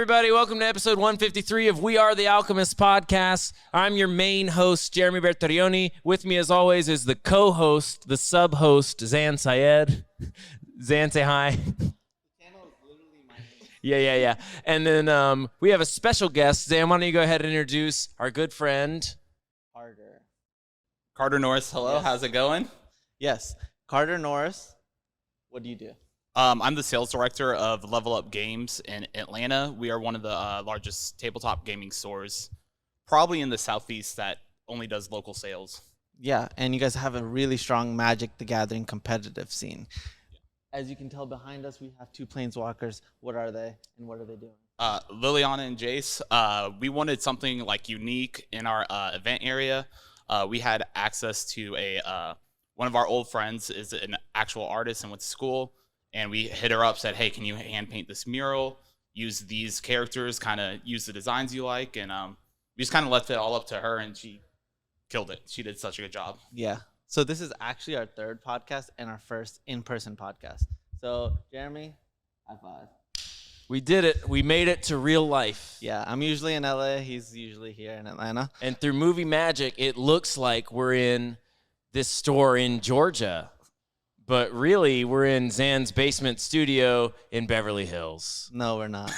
everybody. Welcome to episode 153 of We Are the Alchemists podcast. I'm your main host, Jeremy Bertarioni. With me, as always, is the co-host, the sub-host, Zan Syed. Zan, say hi. Yeah. And then we have a special guest. Zan, why don't you go ahead and introduce our good friend, Carter Norris. Hello, Yes. How's it going? Yes. Carter Norris, what do you do? I'm the sales director of Level Up Games in Atlanta. We are one of the largest tabletop gaming stores, probably in the Southeast, that only does local sales. Yeah, and you guys have a really strong Magic the Gathering competitive scene. As you can tell behind us, we have two planeswalkers. What are they, and what are they doing? Liliana and Jace, we wanted something like unique in our event area. We had access to one of our old friends is an actual artist and went to school. And we hit her up, said, hey, can you hand paint this mural? Use these characters, kind of use the designs you like. And we just kind of left it all up to her, and she killed it. She did such a good job. Yeah. So this is actually our third podcast and our first in-person podcast. So, Jeremy, high five. we did it. We made it to real life. Yeah, I'm usually in LA. He's usually here in Atlanta. And through movie magic, it looks like we're in this store in Georgia. But really, we're in Zan's basement studio in Beverly Hills. No, we're not.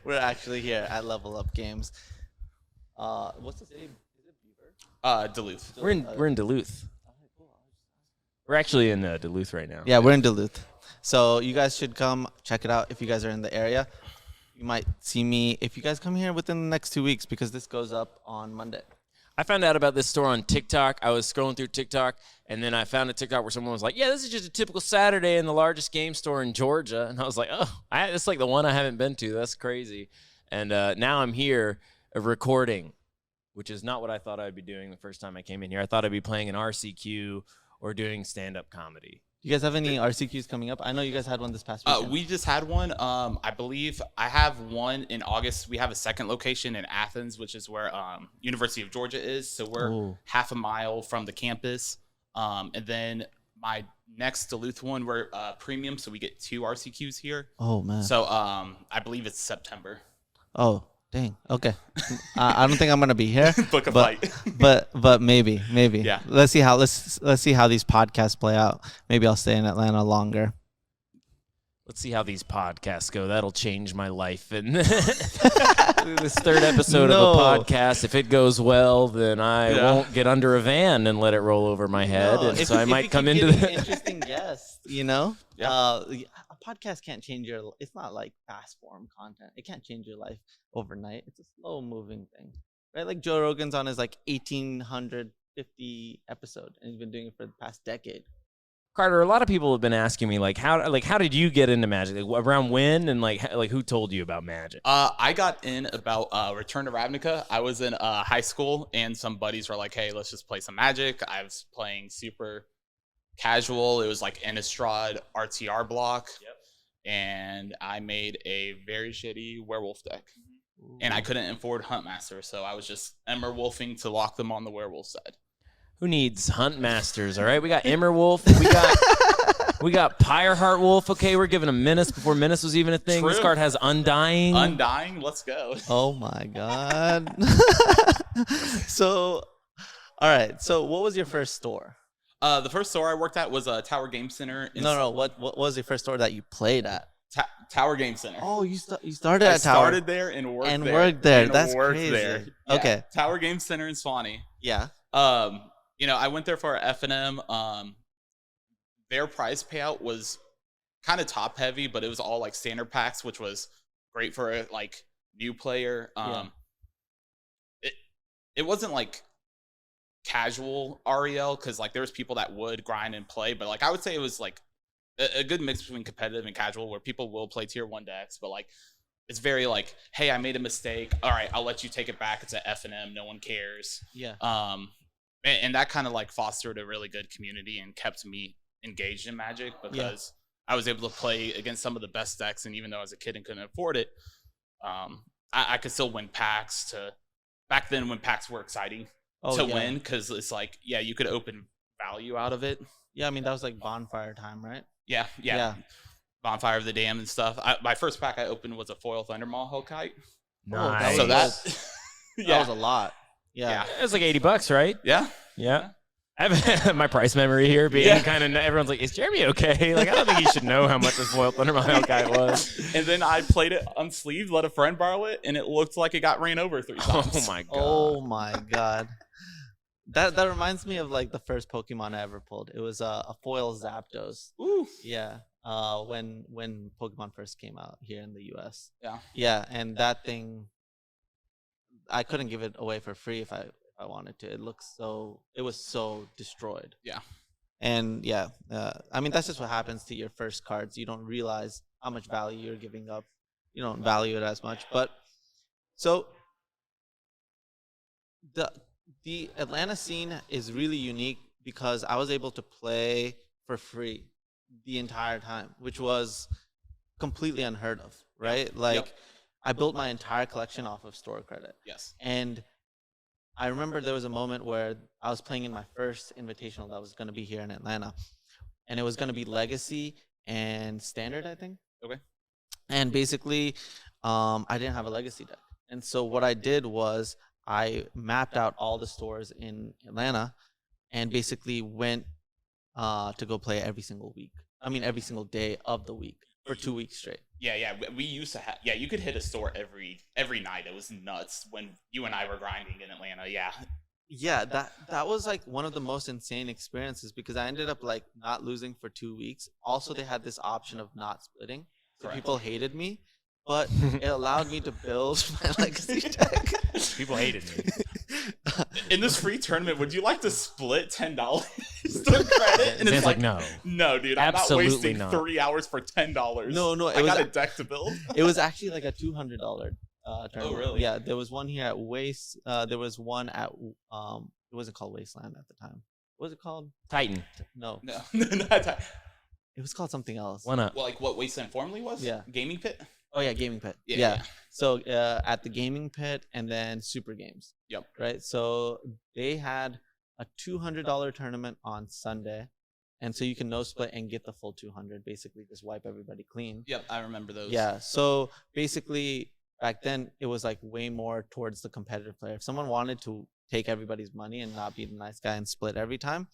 We're actually here at Level Up Games. What's the city? Is it Beaver? Duluth. We're in Duluth. We're actually in Duluth right now. Yeah, we're in Duluth. So you guys should come check it out if you guys are in the area. You might see me if you guys come here within the next 2 weeks because this goes up on Monday. I found out about this store on TikTok. I was scrolling through TikTok, and then I found a TikTok where someone was like, yeah, this is just a typical Saturday in the largest game store in Georgia. And I was like, oh, it's like the one I haven't been to. That's crazy. And now I'm here recording, which is not what I thought I'd be doing the first time I came in here. I thought I'd be playing an RCQ or doing stand-up comedy. You guys have any RCQs coming up? I know you guys had one this past weekend. We just had one. I believe I have one in August. We have a second location in Athens, which is where University of Georgia is. So we're half a mile from the campus. And then my next Duluth one, we're premium, so we get 2 RCQs here. Oh, man. So I believe it's September. Oh, dang. Okay. I don't think I'm gonna be here. Book a flight. but maybe. Yeah. Let's see how these podcasts play out. Maybe I'll stay in Atlanta longer. Let's see how these podcasts go. That'll change my life. And this third episode of a podcast, if it goes well, then I won't get under a van and let it roll over my head. No, and if so I you might keep come into getting interesting guests, you know? Yeah. A podcast can't change your. It's not like fast form content. It can't change your life overnight. It's a slow moving thing, right? Like Joe Rogan's on his 1850 episode, and he's been doing it for the past decade. Carter, a lot of people have been asking me how did you get into Magic? Like, around when, and like who told you about Magic? I got in about Return to Ravnica. I was in high school, and some buddies were like, hey, let's just play some Magic. I was playing super casual. It was like Innistrad RTR block. Yep. And I made a very shitty werewolf deck. Ooh. And I couldn't afford Huntmaster, so I was just Emberwolfing to lock them on the werewolf side. Who needs Hunt Masters? All right, we got Emberwolf. We got Pyreheart Wolf. Okay, we're giving him Menace before Menace was even a thing. True. This card has Undying. Undying, let's go. Oh my god. So, all right. So, what was your first store? The first store I worked at was a Tower Game Center. No. What was your first store that you played at? Tower Game Center. Oh, you started at Tower. I started there and worked there. That's crazy. There. Yeah. Okay. Tower Game Center in Swanee. Yeah. I went there for F&M. Their prize payout was kind of top heavy, but it was all like standard packs, which was great for a new player. It wasn't like casual REL because there was people that would grind and play, but I would say it was a good mix between competitive and casual where people will play tier 1 decks, but it's very hey, I made a mistake, all right, I'll let you take it back, it's a F&M, no one cares. And that kind of fostered a really good community and kept me engaged in Magic because I was able to play against some of the best decks, and even though I was a kid and couldn't afford it, I could still win packs back then when packs were exciting. Win, because it's you could open value out of it. Yeah, I mean that was bonfire time, right? Yeah. Bonfire of the Dam and stuff. My first pack I opened was a foil Thundermaw Hellkite. Nice. So that That was a lot. Yeah. It was like $80, right? Yeah. Yeah. I have my price memory here being kind of, everyone's like, is Jeremy okay? Like, I don't think he should know how much this foil Thundermaw Hellkite was. And then I played it unsleeved, let a friend borrow it, and it looked like it got ran over 3 times. Oh my god. Oh my god. That reminds me of like the first Pokemon I ever pulled. It was a foil Zapdos. Ooh. Yeah. When Pokemon first came out here in the US. Yeah. Yeah, and that thing I couldn't give it away for free if I wanted to. It was so destroyed. Yeah. And yeah, I mean that's just what happens to your first cards. You don't realize how much value you're giving up. You don't value it as much. But so the Atlanta scene is really unique because I was able to play for free the entire time, which was completely unheard of, right? Like I built my entire collection off of store credit. Yes. And I remember there was a moment where I was playing in my first invitational that was going to be here in Atlanta. And it was going to be Legacy and Standard, I think. Okay. And basically, I didn't have a Legacy deck. And so what I did was I mapped out all the stores in Atlanta and basically went to go play every single day of the week for 2 weeks straight. Yeah. We used to have. Yeah, you could hit a store every night. It was nuts when you and I were grinding in Atlanta. Yeah. Yeah, that was like one of the most insane experiences because I ended up like not losing for 2 weeks. Also, they had this option of not splitting, so Correct. people hated me, but it allowed me to build my legacy deck. People hated me. In this free tournament, would you like to split $10 to credit? And Zan's like, no. No, dude. Absolutely I'm not wasting not. 3 hours for $10. No, I got a deck to build. It was actually like a $200 tournament. Oh, really? Yeah, there was one here at Waste. There was one at it wasn't called Wasteland at the time. What was it called? Titan. No, No, not that. it was called something else. One up. Well, like what Wasteland formerly was? Yeah. Gaming Pit? Oh yeah, Gaming Pit. Yeah. So at the Gaming Pit and then Super Games. Yep. Right. So they had a $200 tournament on Sunday, and so you can no split and get the full 200. Basically, just wipe everybody clean. Yep, I remember those. Yeah. So basically, back then it was like way more towards the competitive player. If someone wanted to take everybody's money and not be the nice guy and split every time,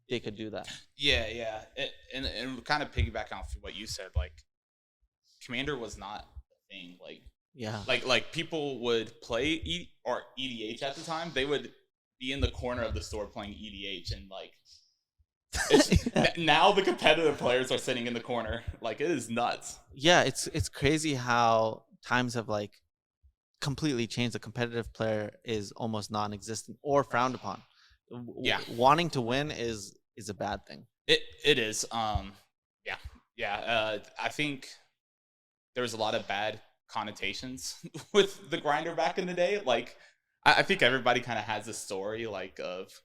they could do that. Yeah. And kind of piggyback off what you said, like Commander was not a thing. Yeah. Like people would play or EDH at the time. They would be in the corner of the store playing EDH, and like now the competitive players are sitting in the corner. Like it is nuts. Yeah, it's crazy how times have like completely changed. The competitive player is almost non-existent or frowned upon. Yeah. Wanting to win is a bad thing. It is. I think there was a lot of bad connotations with the grinder back in the day. Like I think everybody kind of has a story like of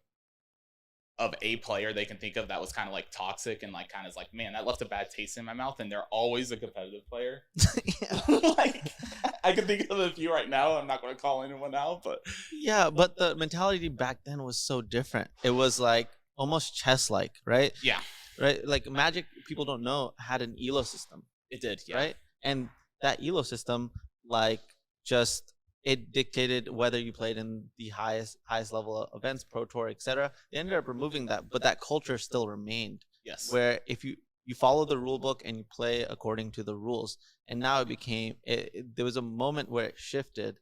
a player they can think of that was kind of like toxic and like kind of like, man, that left a bad taste in my mouth, and they're always a competitive player. Like I can think of a few right now. I'm not going to call anyone out, but Yeah, but the mentality back then was so different. It was like almost chess-like, right? yeah, Right? Like Magic, people don't know, had an ELO system, it did. Yeah. right? And that ELO system, like, just it dictated whether you played in the highest level of events, Pro Tour, etc. They ended up removing that, but that culture still remained. Yes. Where if you follow the rule book and you play according to the rules, and now it became there was a moment where it shifted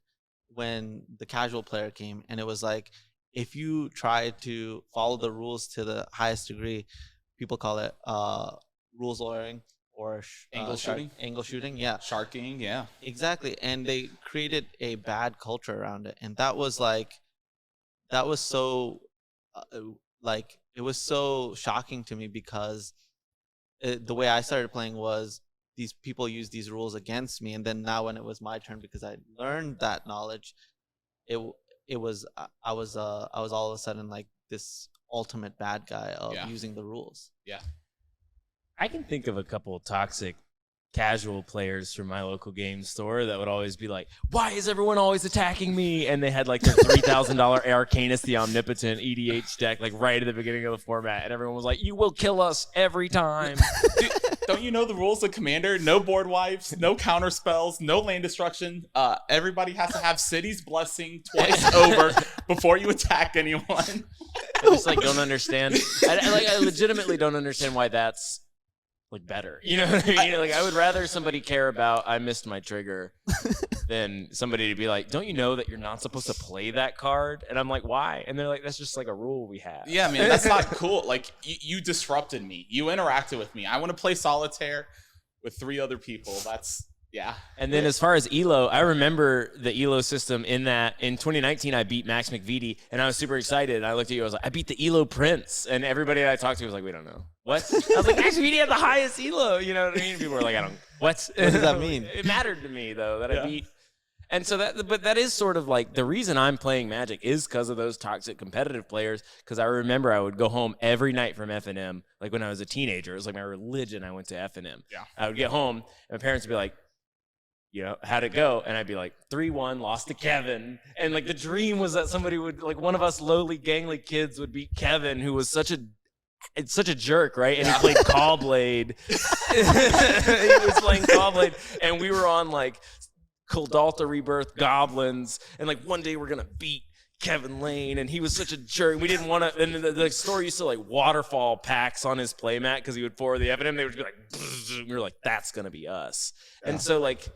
when the casual player came, and it was like if you try to follow the rules to the highest degree, people call it rules lawyering or Angle shooting? Angle shooting, yeah. Sharking, yeah. Exactly. And they created a bad culture around it. And that was so, it was so shocking to me because the way I started playing was these people used these rules against me. And then now when it was my turn, because I learned that knowledge, I was all of a sudden like this ultimate bad guy of using the rules. Yeah. I can think of a couple of toxic casual players from my local game store that would always be like, why is everyone always attacking me? And they had like their $3,000 Arcanus the Omnipotent EDH deck like right at the beginning of the format. And everyone was like, you will kill us every time. Dude, don't you know the rules of Commander? No board wipes, no counter spells, no land destruction. Everybody has to have City's Blessing twice over before you attack anyone. I just like don't understand. I legitimately don't understand why that's like better. You know what I mean? Like I would rather somebody care about I missed my trigger than somebody to be like, don't you know that you're not supposed to play that card? And I'm like, why? And they're like, that's just like a rule we have. Yeah, man, that's not cool. Like you disrupted me. You interacted with me. I want to play solitaire with 3 other people. That's yeah. And then as far as ELO, I remember the ELO system in that in 2019 I beat Max McVitie and I was super excited. And I looked at you, I was like, I beat the ELO Prince. And everybody that I talked to was like, we don't know. What? I was like, Max McVitie had the highest ELO. You know what I mean? People were like, I don't. What? What does that mean? It mattered to me though that I beat. And so but that is sort of like the reason I'm playing Magic is because of those toxic competitive players. Because I remember I would go home every night from F&M. Like when I was a teenager, it was like my religion. I went to F&M. Yeah. I would get home and my parents would be like, you know, how'd it go? And I'd be like, 3-1, lost to Kevin. And like the dream was that somebody would, like one of us lowly gangly kids would beat Kevin, who was such a jerk, right? And he played Callblade. He was playing Callblade. And we were on like Kuldalta Rebirth Goblins. And like one day we're going to beat Kevin Lane. And he was such a jerk. We didn't want to. And the store used to like waterfall packs on his playmat because he would pour the F&M. They would be like, we were like, that's going to be us. And so like,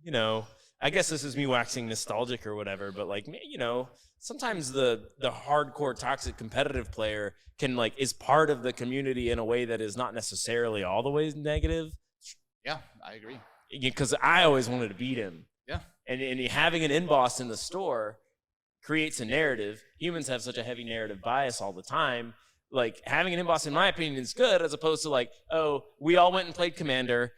you know, I guess this is me waxing nostalgic or whatever, but like, you know, sometimes the hardcore toxic competitive player can like is part of the community in a way that is not necessarily all the way negative. Yeah, I agree. Because I always wanted to beat him. Yeah. And having an in-boss in the store creates a narrative. Humans have such a heavy narrative bias all the time. Like having an in-boss, in my opinion, is good as opposed to like, oh, we all went and played Commander.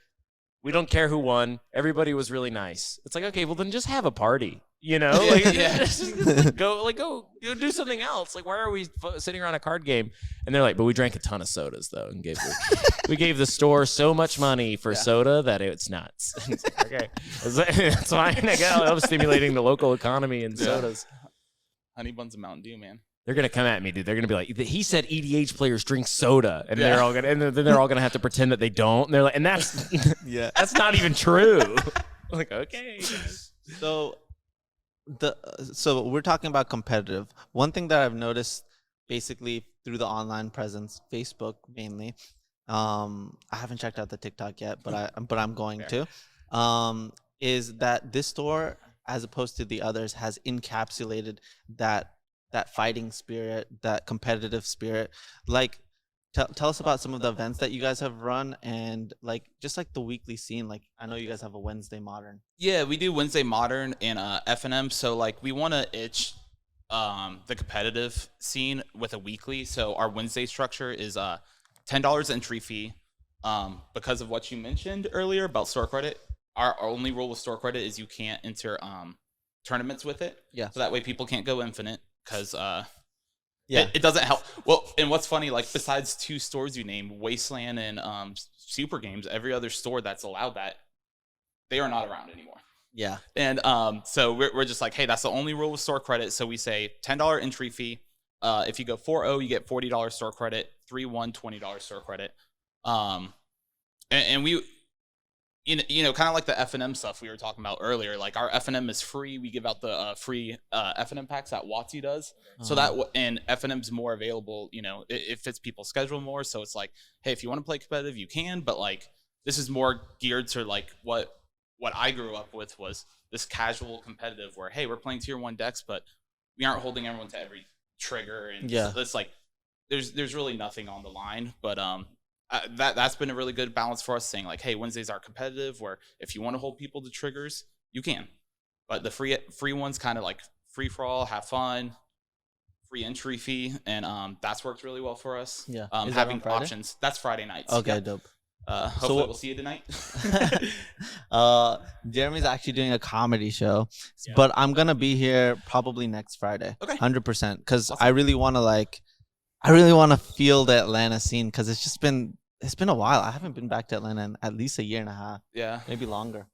We don't care who won. Everybody was really nice. It's like, okay, well then just have a party, you know? Like, just go do something else. Like, why are we sitting around a card game? And they're like, but we drank a ton of sodas though, and we gave the store so much money for soda that it's nuts. It's like, okay, that's fine. I guess I'm stimulating the local economy and sodas. Honey buns and Mountain Dew, man. They're gonna come at me, dude. They're gonna be like, he said EDH players drink soda, and they're all gonna, and then they're all gonna have to pretend that they don't. And they're like, and that's that's not even true. I'm like, okay. So we're talking about competitive. One thing that I've noticed, basically through the online presence, Facebook mainly. I haven't checked out the TikTok yet, but I'm going to. Is that this store, as opposed to the others, has encapsulated that fighting spirit, that competitive spirit. Like, tell us about some of the events that you guys have run, and like just like the weekly scene. Like, I know you guys have a Wednesday Modern. Yeah, we do Wednesday Modern and F&M. So like we want to itch the competitive scene with a weekly. So our Wednesday structure is $10 entry fee. Because of what you mentioned earlier about store credit, our only rule with store credit is you can't enter tournaments with it. Yeah. So that way people can't go infinite. Because it doesn't help. Well, and what's funny, like besides 2 stores you named, Wasteland and Super Games, every other store that's allowed that, they are not around anymore. Yeah. And so we're just like, hey, that's the only rule with store credit. So we say $10 entry fee. If you go 4-0, you get $40 store credit. 3-1, $20 store credit. And we, you know, kind of like the F&M stuff we were talking about earlier. Like our F&M is free. We give out the free F&M packs that WotC does. So that and F&M's more available. You know, it fits people's schedule more. So it's like, hey, if you want to play competitive, you can. But like, this is more geared to like what I grew up with was this casual competitive where, hey, we're playing tier 1 decks, but we aren't holding everyone to every trigger. And so it's like there's really nothing on the line. But that's been a really good balance for us, saying like, hey, Wednesdays are competitive where if you want to hold people to triggers, you can. But the free ones kind of like free for all, have fun, free entry fee, and that's worked really well for us. Yeah. Having options. That's Friday nights. Okay, dope. Hopefully we'll see you tonight. Jeremy's actually doing a comedy show, but I'm gonna be here probably next Friday. Okay. 100%, because Awesome. I really want to feel the Atlanta scene, because it's just been It's been a while. I haven't been back to Atlanta in at least a year and a half, Yeah. maybe longer.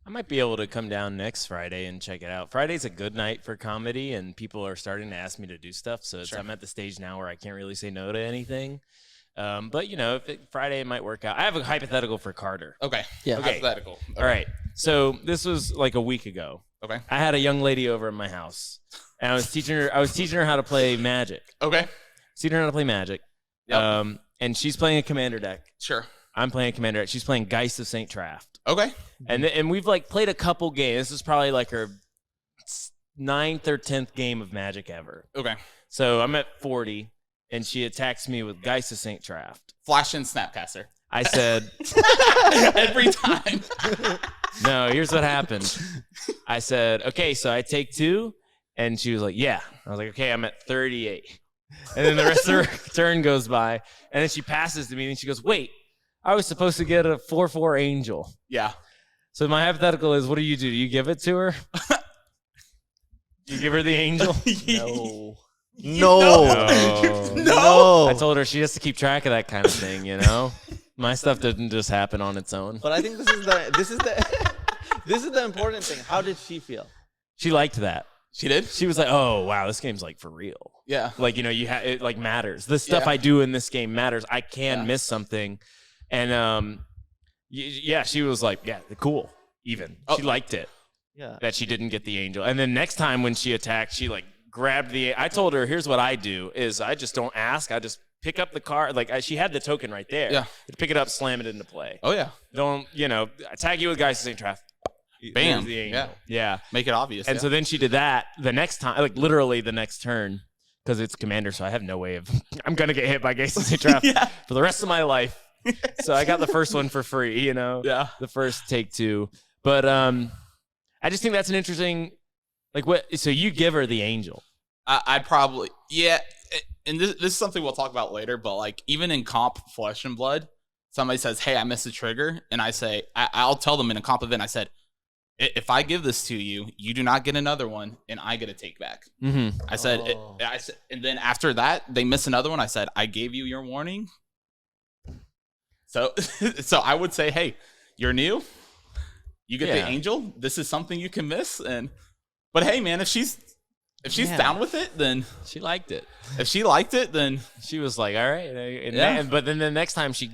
I might be able to come down next Friday and check it out. Friday's a good night for comedy, and people are starting to ask me to do stuff. So Sure. I'm at the stage now where I can't really say no to anything. But if Friday might work out. I have a hypothetical for Carter. Okay. Yeah. Okay. Hypothetical. All right. So this was like a week ago. Okay. I had a young lady over at my house, and I was teaching her how to play Magic. Okay. Teaching her how to play Magic. Yep. And she's playing a commander deck. Sure. I'm playing a commander deck. She's playing Geist of St. Traft. Okay. And we've like played a couple games. This is probably like her 9th or 10th game of Magic ever. Okay. So I'm at 40, and she attacks me with Geist of St. Traft. Flash and Snapcaster. I said, Every time. no, here's what happened. I said, okay, so I take 2, and she was like, yeah. I was like, okay, I'm at 38. And then the rest of her turn goes by, and then she passes to me, and she goes, wait, I was supposed to get a 4/4 angel. Yeah. So my hypothetical is, what do? Do you give it to her? Do you give her the angel? No. No. No. I told her she has to keep track of that kind of thing, My stuff doesn't just happen on its own. But I think this is the important thing. How did she feel? She liked that. She did? She was like, "Oh, wow, this game's like for real." Yeah. Like, it like matters. The stuff Yeah. I do in this game matters. I can Yeah. miss something. And yeah, she was like, "Yeah, cool." Even. She liked it. Yeah. That she didn't get the angel. And then next time when she attacked, she like grabbed I told her, here's what I do is I just don't ask. I just pick up the card. Like she had the token right there. Yeah. Pick it up, slam it into play. Oh, yeah. Don't, attack you with Geist of St. Traft. Bam. There's the angel. Yeah. Yeah. Make it obvious. And so then she did that the next time, like literally the next turn, because it's commander, so I have no way of I'm gonna get hit by Geist of St. Traft Yeah. for the rest of my life. So I got the first one for free, Yeah. the first take 2. But I just think that's an interesting, like, what? So you give her the angel. I'd probably, yeah. And this is something we'll talk about later, but like even in comp Flesh and Blood, somebody says, hey, I missed a trigger. And I say, I'll tell them in a comp event, I said, if I give this to you, you do not get another one, and I get a take back. Mm-hmm. I said, Oh. and then after that, they miss another one. I said, I gave you your warning. So, so I would say, hey, you're new. You get the angel. This is something you can miss, but hey, man, if she's down with it, then She liked it. if she liked it, then She was like, all right. But then the next time she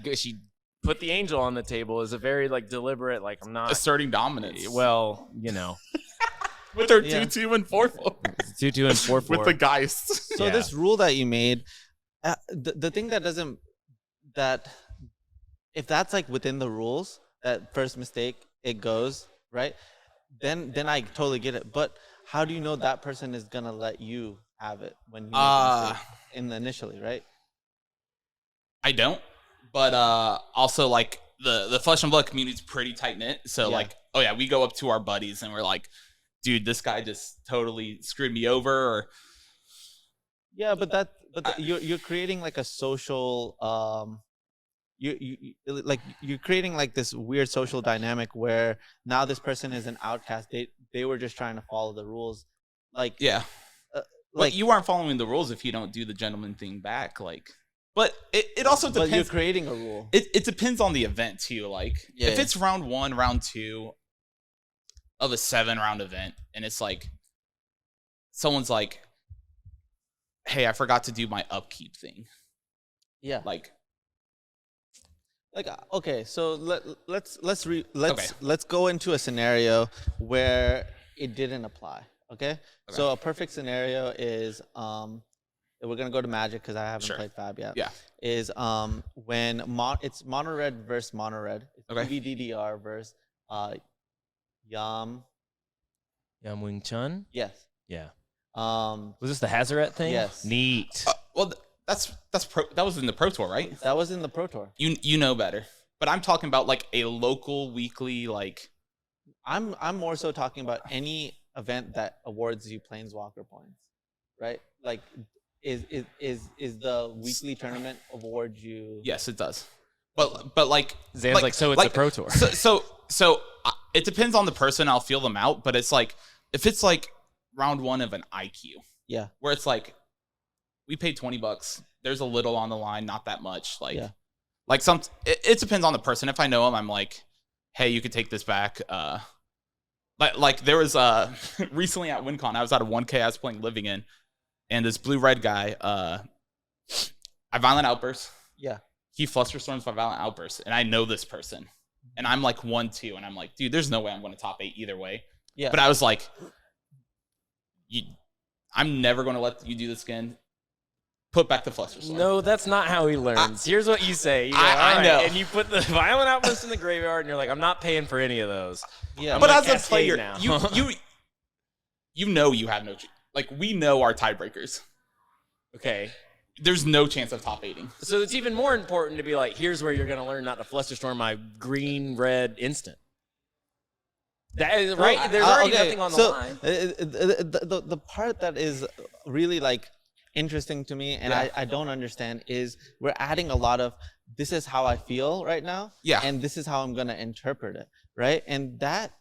put the angel on the table is a very like deliberate, like I'm not. asserting dominance. Well, with her Yeah. 2/2 and 4/4 2/2 and 4/4 with the Geist. So Yeah. this rule that you made, the thing that doesn't if that's like within the rules, that first mistake it goes right, then I totally get it. But how do you know that person is gonna let you have it when you make a mistake initially, right? I don't, but also like the Flesh and Blood community is pretty tight knit. So Yeah. like, oh yeah, we go up to our buddies and we're like, dude, this guy just totally screwed me over. Or Yeah, you're creating like a social you're creating like this weird social dynamic where now this person is an outcast. They were just trying to follow the rules, like yeah, like you aren't following the rules if you don't do the gentleman thing back. Like, but it also but you're depends. creating a rule. It depends on the event too. Like Yeah. if it's round 1, round 2 of a 7-round event, and it's like someone's like, "Hey, I forgot to do my upkeep thing." Yeah. Like, Okay, so let's go into a scenario where it didn't apply. Okay? So a perfect scenario is we're gonna go to Magic because I haven't Sure. played Fab yet. Yeah. Is when it's mono red versus mono red. It's Okay. PVDDR versus Yam. Yam Wing Chun. Yes. Yeah. Um, Was this the Hazaret thing? Yes. Neat. well, that was in the Pro Tour, right? that was in the Pro Tour. You know better, but I'm talking about like a local weekly, like I'm more so talking about any event that awards you Planeswalker points, right? Like, is the weekly tournament award you? yes, it does, but like Zan's like, so it's a Pro Tour. So it depends on the person. I'll feel them out, but it's like if it's like round 1 of an IQ, Yeah. where it's like we paid $20, there's a little on the line, not that much, like. Yeah. Like it depends on the person. If I know them, I'm like, hey, you could take this back. Like there was recently at WinCon, I was at a 1K I was playing Living In, and this blue-red guy, I violent outbursts. Yeah. He flusterstorms by violent outbursts, and I know this person, and I'm like 1-2, and I'm like, dude, there's no way I'm going to top 8 either way. Yeah. But I was like, I'm never going to let you do this again. Put back the flusterstorm. No, that's not how he learns. Here's what you say. You go, I "All right," know. and you put the violent outburst in the graveyard, and you're like, I'm not paying for any of those. Yeah. I'm But gonna as a cascade player, now. you know you have no like we know our tiebreakers. Okay. There's no chance of top 8ing. So it's even more important to be like, here's where you're going to learn not to flusterstorm my green-red instant. That is right. There's already nothing on the line. The part that is really like interesting to me, and Yeah. I don't understand, is we're adding a lot of this is how I feel right now, Yeah. and this is how I'm gonna interpret it, right? And that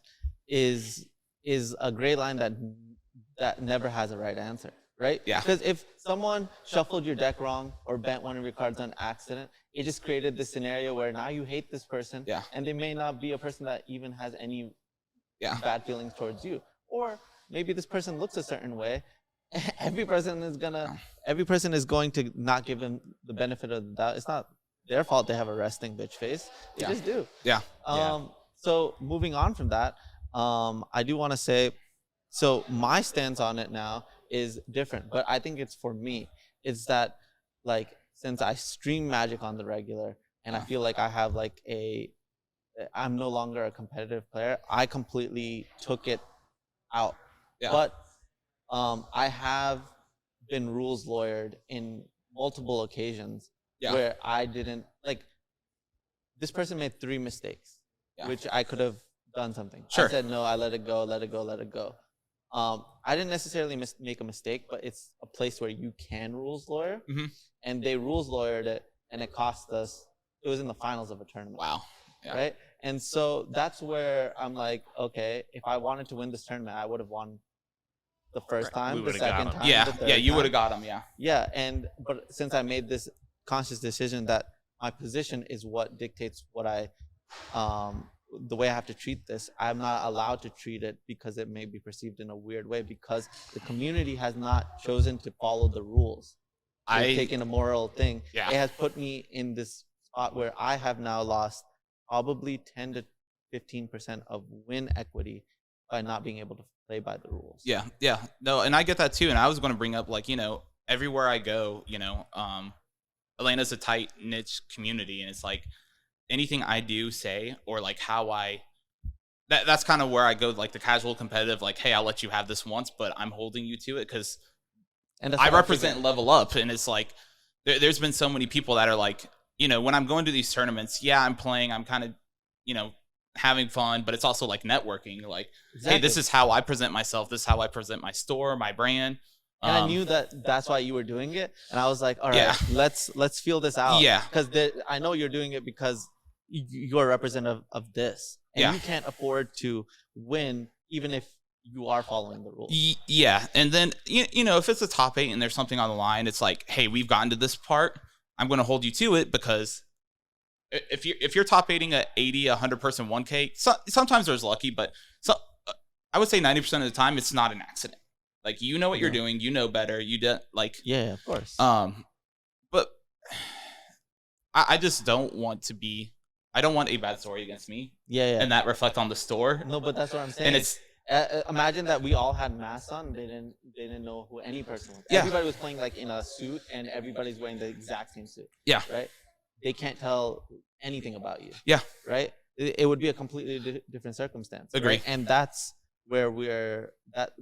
is a gray line that never has a right answer, right? Yeah. Because if someone shuffled your deck wrong or bent one of your cards on accident, it just created this scenario where now you hate this person, Yeah. and they may not be a person that even has any Yeah. bad feelings towards you. Or maybe this person looks a certain way. Every person is going to not give them the benefit of the doubt. It's not their fault they have a resting bitch face. They Yeah. just do. Yeah. So moving on from that, I do want to say, so my stance on it now is different, but I think it's for me. It's that, like, since I stream Magic on the regular, and I feel like I have like I'm no longer a competitive player. I completely took it out. Yeah. But I have been rules lawyered in multiple occasions where I didn't, like, this person made 3 mistakes, which I could have done something. Sure. I said, no, I let it go. I didn't necessarily make a mistake, but it's a place where you can rules lawyer. Mhm. And they rules lawyered it, and it cost us, it was in the finals of a tournament. Wow. Yeah. Right? And so that's where I'm like, okay, if I wanted to win this tournament, I would have won the first time, the second time, Yeah. the third Yeah. You time. would have got him. Yeah. Yeah, but since I made this conscious decision that my position is what dictates what the way I have to treat this, I'm not allowed to treat it because it may be perceived in a weird way because the community has not chosen to follow the rules. They've taken a moral thing. Yeah. It has put me in this spot where I have now lost probably 10 to 15% of win equity by not being able to play by the rules. Yeah. Yeah. No, and I get that too. And I was going to bring up, like, everywhere I go, Atlanta's a tight niche community, and it's like anything I do say or like how that's kind of where I go, like the casual competitive, like, hey, I'll let you have this once, but I'm holding you to it because I represent Level Up, and it's like there's been so many people that are like, when I'm going to these tournaments, I'm playing, I'm kind of, having fun, but it's also like networking, like, hey, this is how I present myself, this is how I present my store, my brand. And I knew that's why you were doing it, and I was like, all right, let's feel this out. Yeah. Because I know you're doing it because you're representative of this, and you can't afford to win even if you are following the rules. Yeah, and then if it's a top 8 and there's something on the line, it's like, hey, we've gotten to this part, I'm going to hold you to it, because if you're top 8ing a 80, 100 person 1K, sometimes there's lucky, but I would say 90% of the time it's not an accident. Like, you know what you're doing, you know better, you do, like, yeah, of course. But I just don't want I don't want a bad story against me. Yeah. And that reflect on the store. No, but that's what I'm saying. And it's imagine that we all had masks on. They didn't know who any person was. Yeah. Everybody was playing like in a suit, and everybody's wearing the exact same suit. Yeah. Right. They can't tell anything about you. Yeah. Right. It would be a completely different circumstance. Agree. Right? And that's where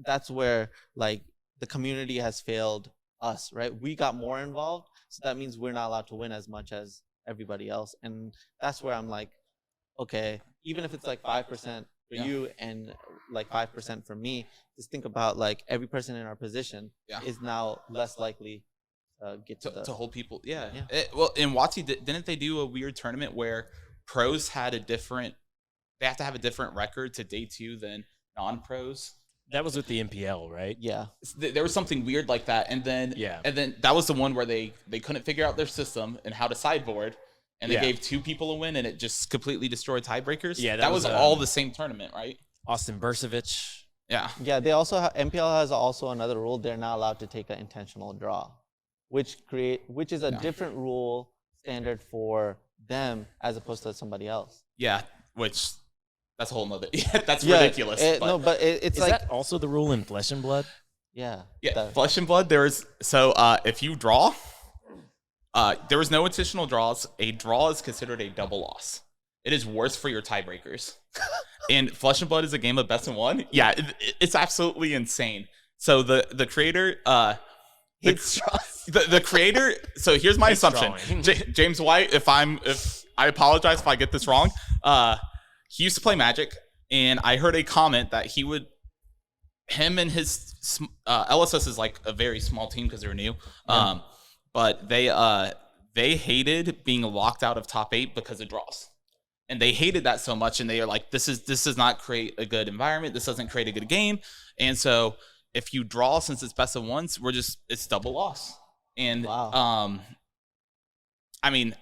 that's where like the community has failed us. Right. We got more involved, so that means we're not allowed to win as much as everybody else, and that's where I'm like, okay, even if it's like 5% for you and like 5% for me, just think about like every person in our position is now less likely get to hold people. Yeah. Yeah. Well, in WotC, didn't they do a weird tournament where pros had they have to have a different record to day 2 than non-pros? That was with the MPL, right? Yeah. There was something weird like that, and then that was the one where they couldn't figure out their system and how to sideboard, and they gave 2 people a win, and it just completely destroyed tiebreakers. Yeah, that was all the same tournament, right? Austin Bursavich. Yeah. Yeah, they also MPL has also another rule. They're not allowed to take an intentional draw, which is a different rule standard for them as opposed to somebody else. Yeah, which that's a whole nother. Yeah, that's ridiculous. It's Is like that also the rule in Flesh and Blood? yeah. Flesh and Blood. If you draw, there was no intentional draws. A draw is considered a double loss. It is worse for your tiebreakers. And Flesh and Blood is a game of best of one. Yeah, it's absolutely insane. So the creator, the creator. So here's my assumption, James White. If I apologize if I get this wrong. He used to play Magic, and I heard a comment that him and his LSS is like a very small team because they're new. But they hated being locked out of top 8 because of draws. And they hated that so much, and they are like, this does not create a good environment. This doesn't create a good game. And so if you draw, since it's best of ones, it's double loss. And wow. I mean,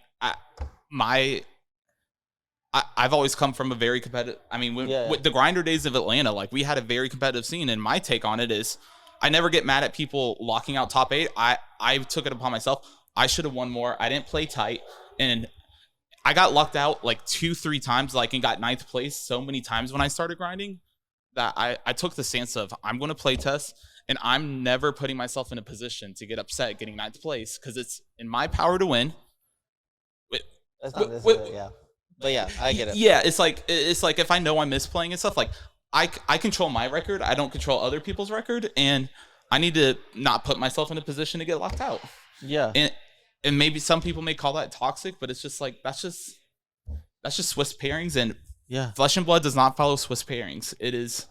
I've always come from a very competitive. I mean, with the grinder days of Atlanta, like we had a very competitive scene, and my take on it is, I never get mad at people locking out top 8. I took it upon myself. I should have won more. I didn't play tight, and I got lucked out like 2-3 times, like, and got 9th place so many times when I started grinding that I took the stance of, I'm going to play test, and I'm never putting myself in a position to get upset getting 9th place because it's in my power to win. That's not yeah. But yeah, I get it. Yeah, it's like if I know I'm misplaying and stuff, like I control my record. I don't control other people's record, and I need to not put myself in a position to get locked out. Yeah. And maybe some people may call that toxic, but it's just like that's just Swiss pairings, and Flesh and Blood does not follow Swiss pairings. It is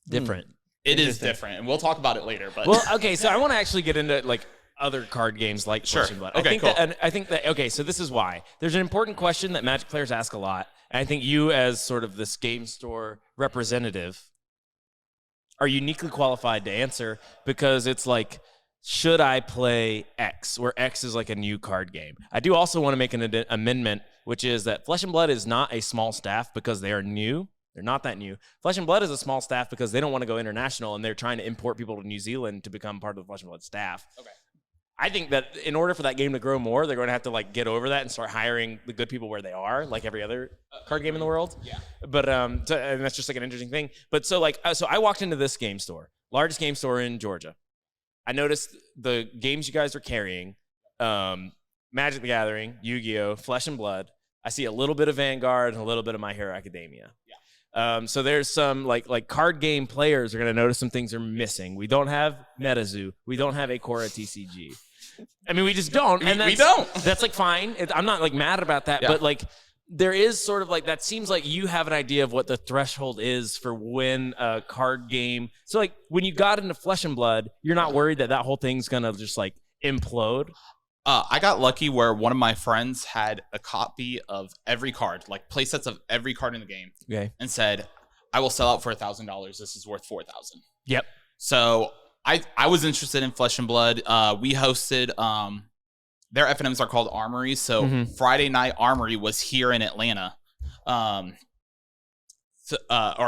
different. It is different, and we'll talk about it later. But okay, so I want to actually get into like other card games like Flesh and Blood. Okay, I think that okay, so this is why. There's an important question that Magic players ask a lot, and I think you, as sort of this game store representative, are uniquely qualified to answer, because it's like, should I play X, where X is like a new card game? I do also want to make an amendment, which is that Flesh and Blood is not a small staff because they are new. They're not that new. Flesh and Blood is a small staff because they don't want to go international, and they're trying to import people to New Zealand to become part of the Flesh and Blood staff. Okay. I think that in order for that game to grow more, they're going to have to like get over that and start hiring the good people where they are, like every other card game in the world. Yeah. But and that's just like an interesting thing. But so I walked into this game store, largest game store in Georgia. I noticed the games you guys are carrying, Magic the Gathering, Yu-Gi-Oh, Flesh and Blood. I see a little bit of Vanguard and a little bit of My Hero Academia. Yeah. So there's some like card game players are going to notice some things are missing. We don't have MetaZoo. We don't have Akora TCG. I mean, we just don't. And we don't. That's like fine. I'm not like mad about that, but like there is sort of like, that seems like you have an idea of what the threshold is for when a card game. So like when you got into Flesh and Blood, you're not worried that whole thing's going to just like implode. I got lucky where one of my friends had a copy of every card, like play sets of every card in the game, and said, I will sell out for $1,000. This is worth $4,000. Yep. So I was interested in Flesh and Blood. We hosted, their FNMs are called Armories. So Friday Night Armory was here in Atlanta, or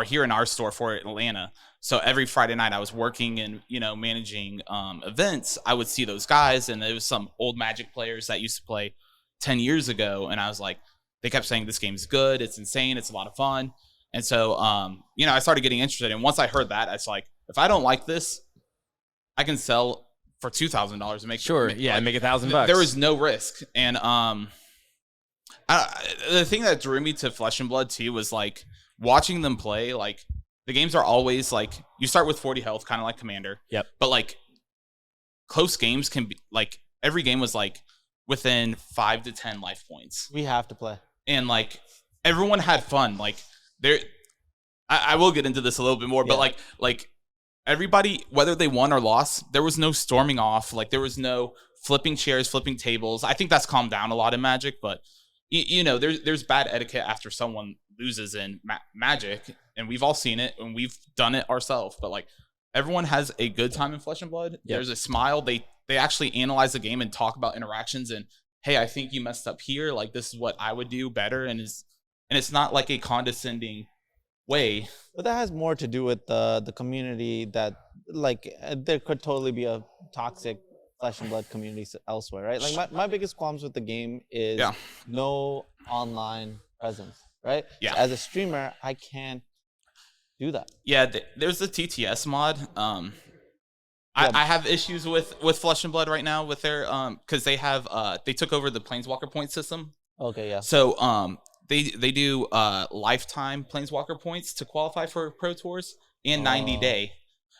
here in our store for Atlanta. So every Friday night I was working and, managing events. I would see those guys, and there was some old Magic players that used to play 10 years ago. And I was like, they kept saying this game's good. It's insane. It's a lot of fun. And so, I started getting interested. And once I heard that, I was like, if I don't like this, I can sell for $2,000 and make and make $1,000. There was no risk. And the thing that drew me to Flesh and Blood too was like watching them play. Like the games are always like, you start with 40 health, kind of like Commander. Yep. But like close games can be like, every game was like within 5 to 10 life points. We have to play. And like everyone had fun. Like I will get into this a little bit more, but like everybody, whether they won or lost, there was no storming off. Like there was no flipping chairs, flipping tables. I think that's calmed down a lot in Magic, but there's bad etiquette after someone loses in Magic, and we've all seen it and we've done it ourselves. But like everyone has a good time in Flesh and Blood. Yep. There's a smile. They actually analyze the game and talk about interactions and, hey, I think you messed up here. Like, this is what I would do better. And it's not like a condescending way. But that has more to do with the community that, like, there could totally be a toxic Flesh and Blood community elsewhere, right? Like, my biggest qualms with the game is no online presence, right? Yeah. So as a streamer, I can't do that. Yeah, there's the TTS mod. I have issues with Flesh and Blood right now with their because they have they took over the Planeswalker point system. Okay, yeah. So they do lifetime Planeswalker points to qualify for Pro Tours and 90-day.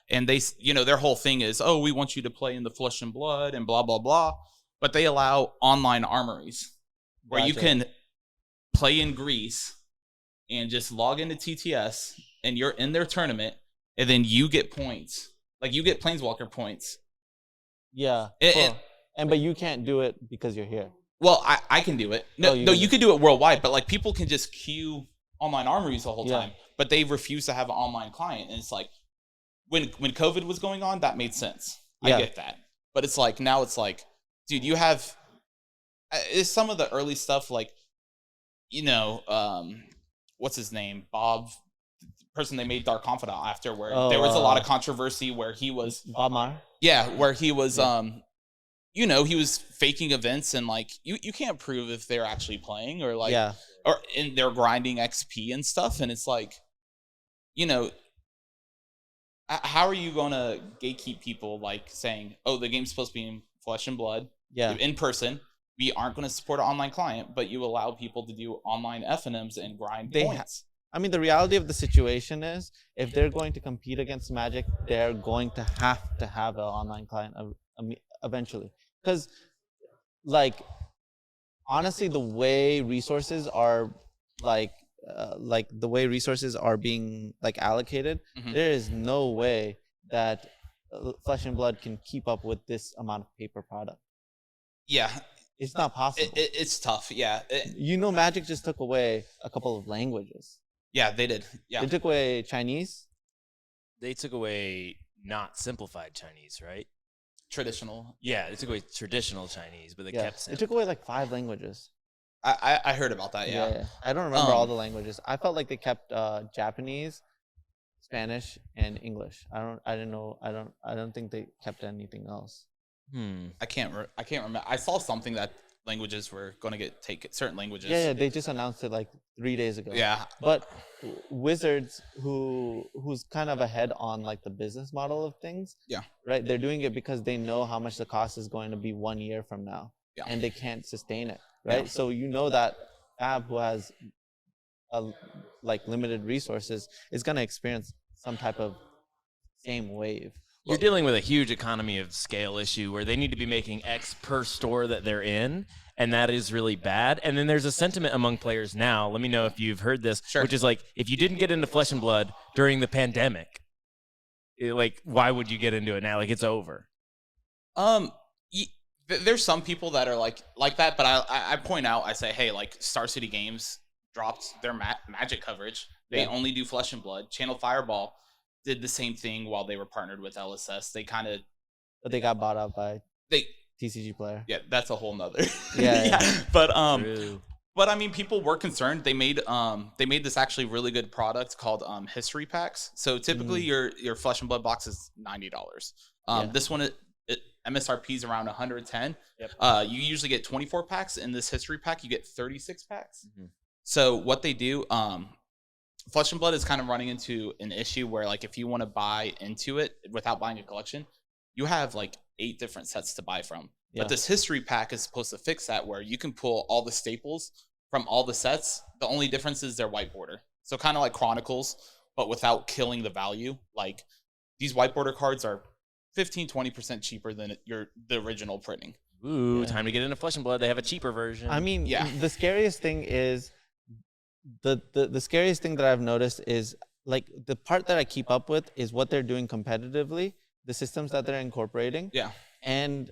And they, their whole thing is, oh, we want you to play in the Flesh and Blood and blah blah blah. But they allow online armories where you can play in Greece and just log into TTS and you're in their tournament and then you get points. Like, you get Planeswalker points. Yeah. But you can't do it because you're here. Well, I can do it. No, you can do it worldwide, but like, people can just queue online armories the whole time, but they refuse to have an online client. And it's like, when COVID was going on, that made sense. I get that. But it's like, now it's like, dude, you have it's some of the early stuff, like, what's his name? Bob, the person they made Dark Confidant after, where there was a lot of controversy where he was Bob Meyer? Yeah, where he was he was faking events, and like, you can't prove if they're actually playing or like or in they're grinding XP and stuff. And it's like, how are you gonna gatekeep people, like saying, oh, the game's supposed to be in Flesh and Blood, in person, we aren't going to support an online client, but you allow people to do online FNMs and grind points. I mean, the reality of the situation is, if they're going to compete against Magic, they're going to have an online client eventually. Because, like, honestly, the way resources are being like allocated, there is no way that Flesh and Blood can keep up with this amount of paper product. Yeah. It's not possible. It's tough, yeah. Magic just took away a couple of languages. Yeah, they did. Yeah. They took away Chinese. They took away not simplified Chinese, right? Traditional. Yeah, they took away traditional Chinese, but they kept They took away like 5 languages. I heard about that, yeah. I don't remember all the languages. I felt like they kept Japanese, Spanish, and English. I don't think they kept anything else. I can't remember. I saw something that languages were going to get taken, certain languages. Yeah, they just announced it like 3 days ago. Yeah. But Wizards, who's kind of ahead on like the business model of things. Yeah. Right. They're doing it because they know how much the cost is going to be 1 year from now. Yeah. And they can't sustain it. Right. Yeah. So that Fab, who has limited resources, is going to experience some type of same wave. You're dealing with a huge economy of scale issue where they need to be making X per store that they're in, and that is really bad. And then there's a sentiment among players now, let me know if you've heard this, which is like, if you didn't get into Flesh and Blood during the pandemic, why would you get into it now? Like, it's over. There's some people that are like that, but I point out, I say, hey, like, Star City Games dropped their Magic coverage. They only do Flesh and Blood. Channel Fireball did the same thing while they were partnered with LSS. But they got bought out by TCG Player. Yeah, that's a whole nother. Yeah. But I mean, people were concerned. They made this actually really good product called history packs. So typically your Flesh and Blood box is $90. This one MSRP is around $110. Yep. You usually get 24 packs. In this history pack, you get 36 packs. So what they do, Flesh and Blood is kind of running into an issue where, like, if you want to buy into it without buying a collection, you have like 8 different sets to buy from. Yeah. But this history pack is supposed to fix that, where you can pull all the staples from all the sets. The only difference is their white border. So kind of like Chronicles, but without killing the value. Like, these white border cards are 15-20% cheaper than the original printing. Ooh, time to get into Flesh and Blood. They have a cheaper version. I mean, the scariest thing is the scariest thing that I've noticed is, like, the part that I keep up with is what they're doing competitively, the systems that they're incorporating. Yeah. And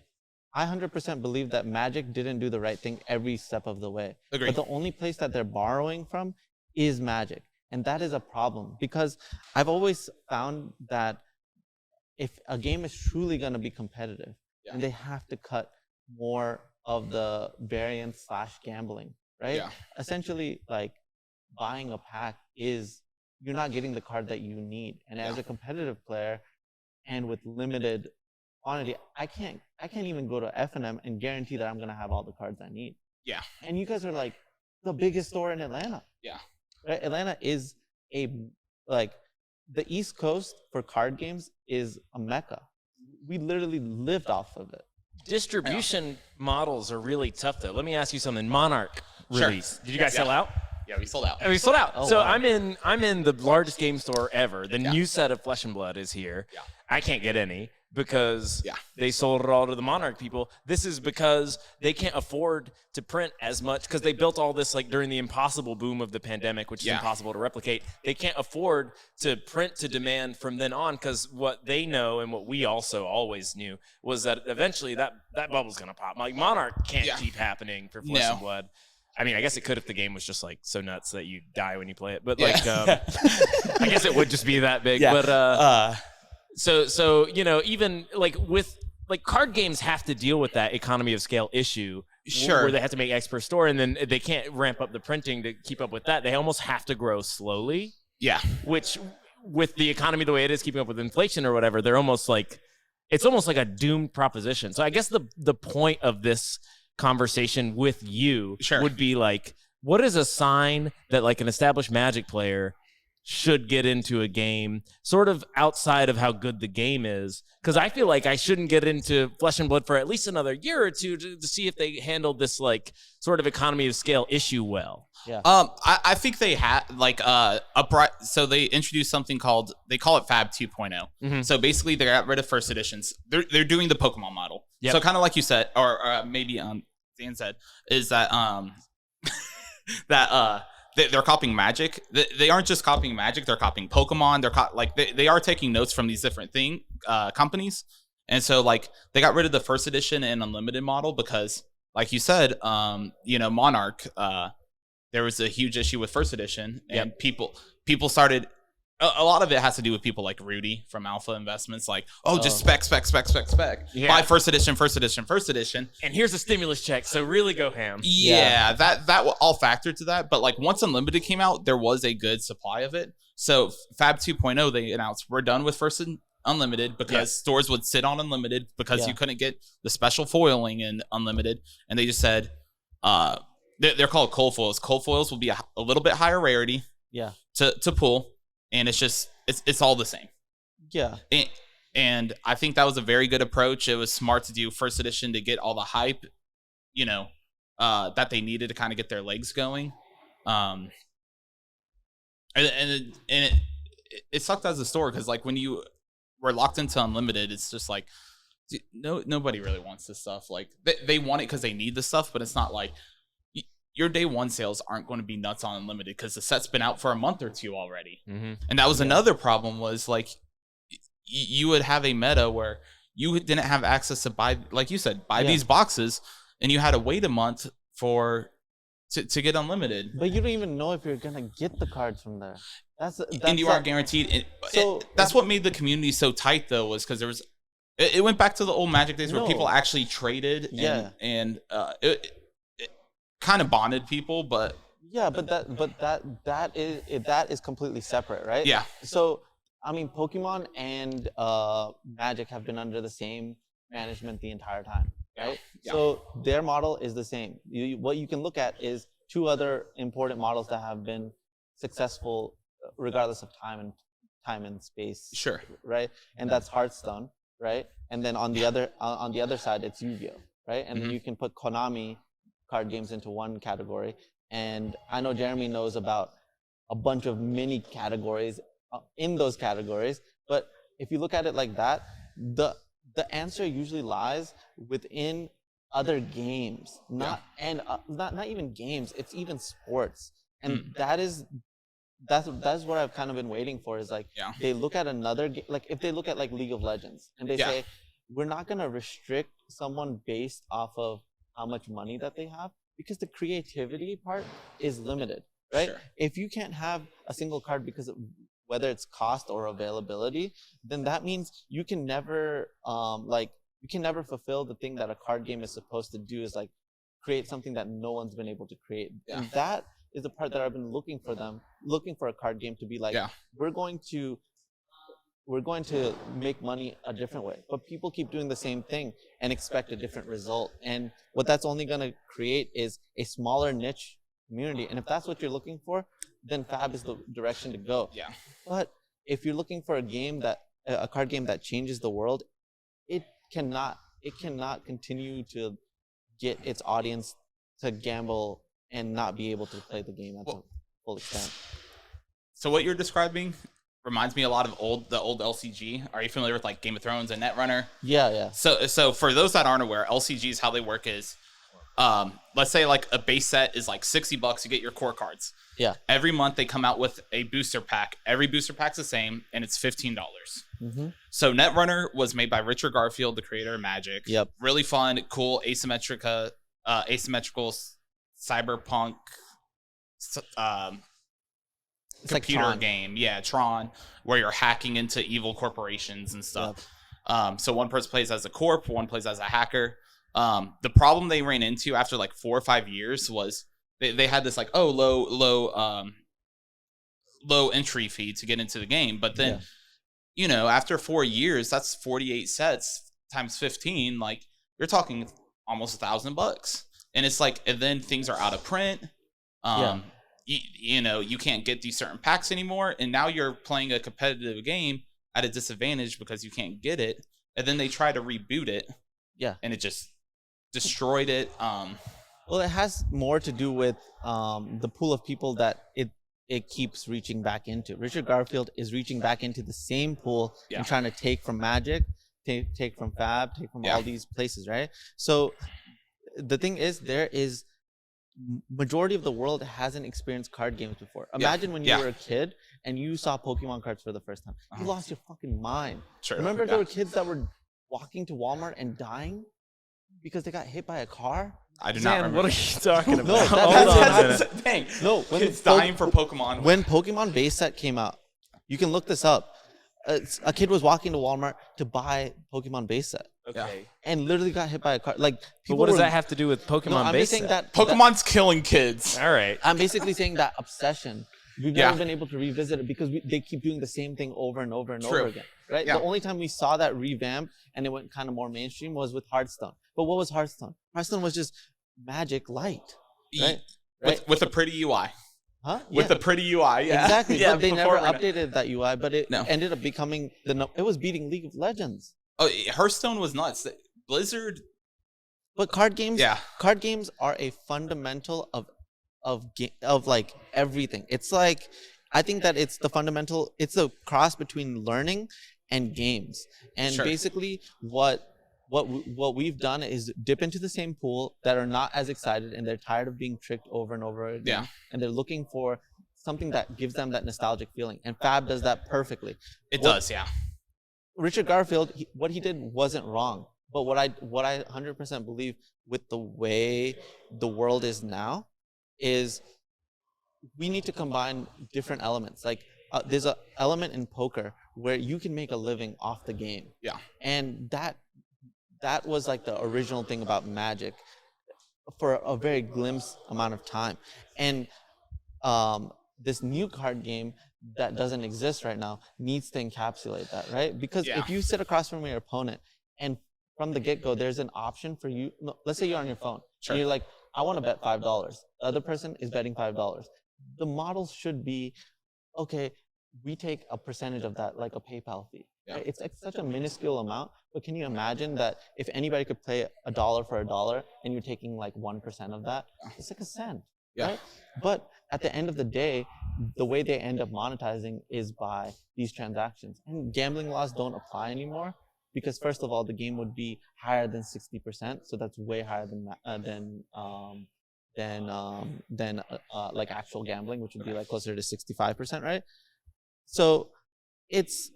I 100% believe that Magic didn't do the right thing every step of the way. Agreed. But the only place that they're borrowing from is Magic. And that is a problem, because I've always found that if a game is truly going to be competitive, then they have to cut more of the variance / gambling, right? Yeah. Essentially, like buying a pack is you're not getting the card that you need. And as a competitive player and with limited quantity, I can't even go to F&M and guarantee that I'm gonna have all the cards I need. Yeah. And you guys are like the biggest store in Atlanta. Yeah. Right? Atlanta is like the East Coast for card games is a mecca. We literally lived off of it. Distribution models are really tough, though. Let me ask you something. Monarch Sure. release. Did you guys sell out? Yeah, we sold out. We sold out. Oh, So wow. I'm in the largest game store ever. The Yeah. new set of Flesh and Blood is here. Yeah. I can't get any because Yeah. they sold it all to the Monarch people. This is because they can't afford to print as much because they built all this like during the impossible boom of the pandemic, which is Yeah. impossible to replicate. They can't afford to print to demand from then on because what they know and what we also always knew was that eventually that bubble's gonna pop. Like Monarch can't Yeah. keep happening for Flesh No. and Blood. I mean, I guess it could if the game was just like so nuts that you die when you play it. But Yeah. like, I guess it would just be that big. Yeah. But so even like with like card games have to deal with that economy of scale issue. Sure. Where they have to make X per store, and then they can't ramp up the printing to keep up with that. They almost have to grow slowly. Yeah. Which, with the economy the way it is, keeping up with inflation or whatever, they're almost like it's almost like a doomed proposition. So I guess the point of this conversation with you Sure. would be like, what is a sign that like an established Magic player should get into a game sort of outside of how good the game is? Because I feel like I shouldn't get into Flesh and Blood for at least another year or two to see if they handled this like sort of economy of scale issue well. Yeah. I think they had like so they introduced something called, they call it Fab 2.0. Mhm. So basically they got rid of first editions. They're doing the Pokemon model. Yep. So kind of like you said, or maybe Dan said, is that they're copying Magic. They aren't just copying Magic, they're copying Pokemon. They are taking notes from these different companies. And so like they got rid of the first edition and unlimited model because like you said, Monarch, there was a huge issue with first edition, and people started. A lot of it has to do with people like Rudy from Alpha Investments, like, just spec. Yeah. Buy first edition. And here's a stimulus check, so really go ham. Yeah, that will all factor to that. But like once Unlimited came out, there was a good supply of it. So Fab 2.0, they announced we're done with first Unlimited because stores would sit on Unlimited because you couldn't get the special foiling in Unlimited, and they just said, they're called cold foils. Cold foils will be a little bit higher rarity. Yeah. To pull, and it's all the same. Yeah. And I think that was a very good approach. It was smart to do first edition to get all the hype, that they needed to kind of get their legs going. And it sucked as a store because like when you were locked into Unlimited, it's just like nobody really wants this stuff. Like they want it because they need the stuff, but it's not like your day one sales aren't going to be nuts on Unlimited because the set's been out for a month or two already. Mm-hmm. And that was another problem was like you would have a meta where you didn't have access to buy, like you said, these boxes, and you had to wait a month to get Unlimited. But you don't even know if you're gonna get the cards from there. And you aren't guaranteed. That's what made the community so tight though, was because there was. It went back to the old Magic days where people actually traded. And it kind of bonded people, but that is completely separate, right? Yeah. So I mean, Pokemon and Magic have been under the same management the entire time, right? Yeah. So their model is the same. What you can look at is two other important models that have been successful regardless of time and space. Sure. Right? And that's Hearthstone, right? And then on the other side, it's Yu-Gi-Oh, right? And then you can put Konami card games into one category. And I know Jeremy knows about a bunch of mini categories in those categories. But if you look at it like that, the answer usually lies within other games, not even games. It's even sports, and that's what I've kind of been waiting for. Is like they look at another like if they look at like League of Legends and they say we're not gonna restrict someone based off of how much money that they have because the creativity part is limited, right? Sure. If you can't have a single card because of whether it's cost or availability, then that means you can never you can never fulfill the thing that a card game is supposed to do, is like create something that no one's been able to create. Yeah. And that is the part that I've been looking for a card game to be like, we're going to make money a different way. But people keep doing the same thing and expect a different result. And what that's only going to create is a smaller niche community. And if that's what you're looking for, then Fab is the direction to go. Yeah. But if you're looking for a card game that changes the world, it cannot continue to get its audience to gamble and not be able to play the game at the full extent. So what you're describing reminds me a lot of the old LCG. Are you familiar with like Game of Thrones and Netrunner? Yeah. So for those that aren't aware, LCGs, how they work is, let's say like a base set is like $60, you get your core cards. Yeah. Every month they come out with a booster pack. Every booster pack's the same, and it's $15. Mm-hmm. So Netrunner was made by Richard Garfield, the creator of Magic. Yep. Really fun, cool, asymmetrical cyberpunk computer like game. Yeah, Tron, where you're hacking into evil corporations and stuff. Yep. So one person plays as a corp, one plays as a hacker. The problem they ran into after like 4 or 5 years was they had this like low entry fee to get into the game, but then after 4 years, that's 48 sets times 15. Like you're talking almost $1,000, and it's like, and then things are out of print. You can't get these certain packs anymore, and now you're playing a competitive game at a disadvantage because you can't get it. And then they try to reboot it, and it just destroyed it. Well, it has more to do with the pool of people that it keeps reaching back into. Richard Garfield is reaching back into the same pool and trying to take from Magic, take from Fab, take from all these places, right? So the thing is, there is majority of the world hasn't experienced card games before. Imagine when you were a kid and you saw Pokemon cards for the first time. You lost your fucking mind. True. Remember there were kids that were walking to Walmart and dying because they got hit by a car? I do not remember. What are you talking about? No, that's the thing. No, kids dying for Pokemon. When Pokemon base set came out, you can look this up. A kid was walking to Walmart to buy Pokemon base set. Okay. And literally got hit by a car. Like, but what does that have to do with Pokemon No, I'm base just saying set? that Pokemon's killing kids. All right. I'm basically saying that obsession. We've never been able to revisit it because they keep doing the same thing over and over and over again. Right? Yeah. The only time we saw that revamped and it went kind of more mainstream was with Hearthstone. But what was Hearthstone? Hearthstone was just Magic Light. Right? With a pretty UI. Huh? With the pretty UI, Exactly. Yeah, but they never updated that UI, but it ended up becoming it was beating League of Legends. Oh, Hearthstone was nuts. Blizzard. But card games are a fundamental of like everything. It's like, I think that it's the fundamental, it's a cross between learning and games. And basically what we've done is dip into the same pool that are not as excited, and they're tired of being tricked over and over again. Yeah. And they're looking for something that gives them that nostalgic feeling. And Fab does that perfectly. It does, yeah. Richard Garfield, what he did wasn't wrong. But what I 100% believe with the way the world is now is we need to combine different elements. Like there's an element in poker where you can make a living off the game. Yeah. And that was like the original thing about Magic for a very glimpse amount of time. And this new card game that doesn't exist right now needs to encapsulate that, right? Because if you sit across from your opponent and from the get-go, there's an option for you. Let's say you're on your phone. And you're like, I want to bet $5. The other person is betting $5. The model should be, okay, we take a percentage of that, like a PayPal fee. Yeah. Right? It's like such a minuscule amount, but can you imagine that if anybody could play $1 for $1 and you're taking like 1% of that, it's like a cent. Yeah. Right? But at the end of the day, the way they end up monetizing is by these transactions. And gambling laws don't apply anymore. Because first of all, the game would be higher than 60%, so that's way higher than like actual gambling, which would be like closer to 65%, right? So it's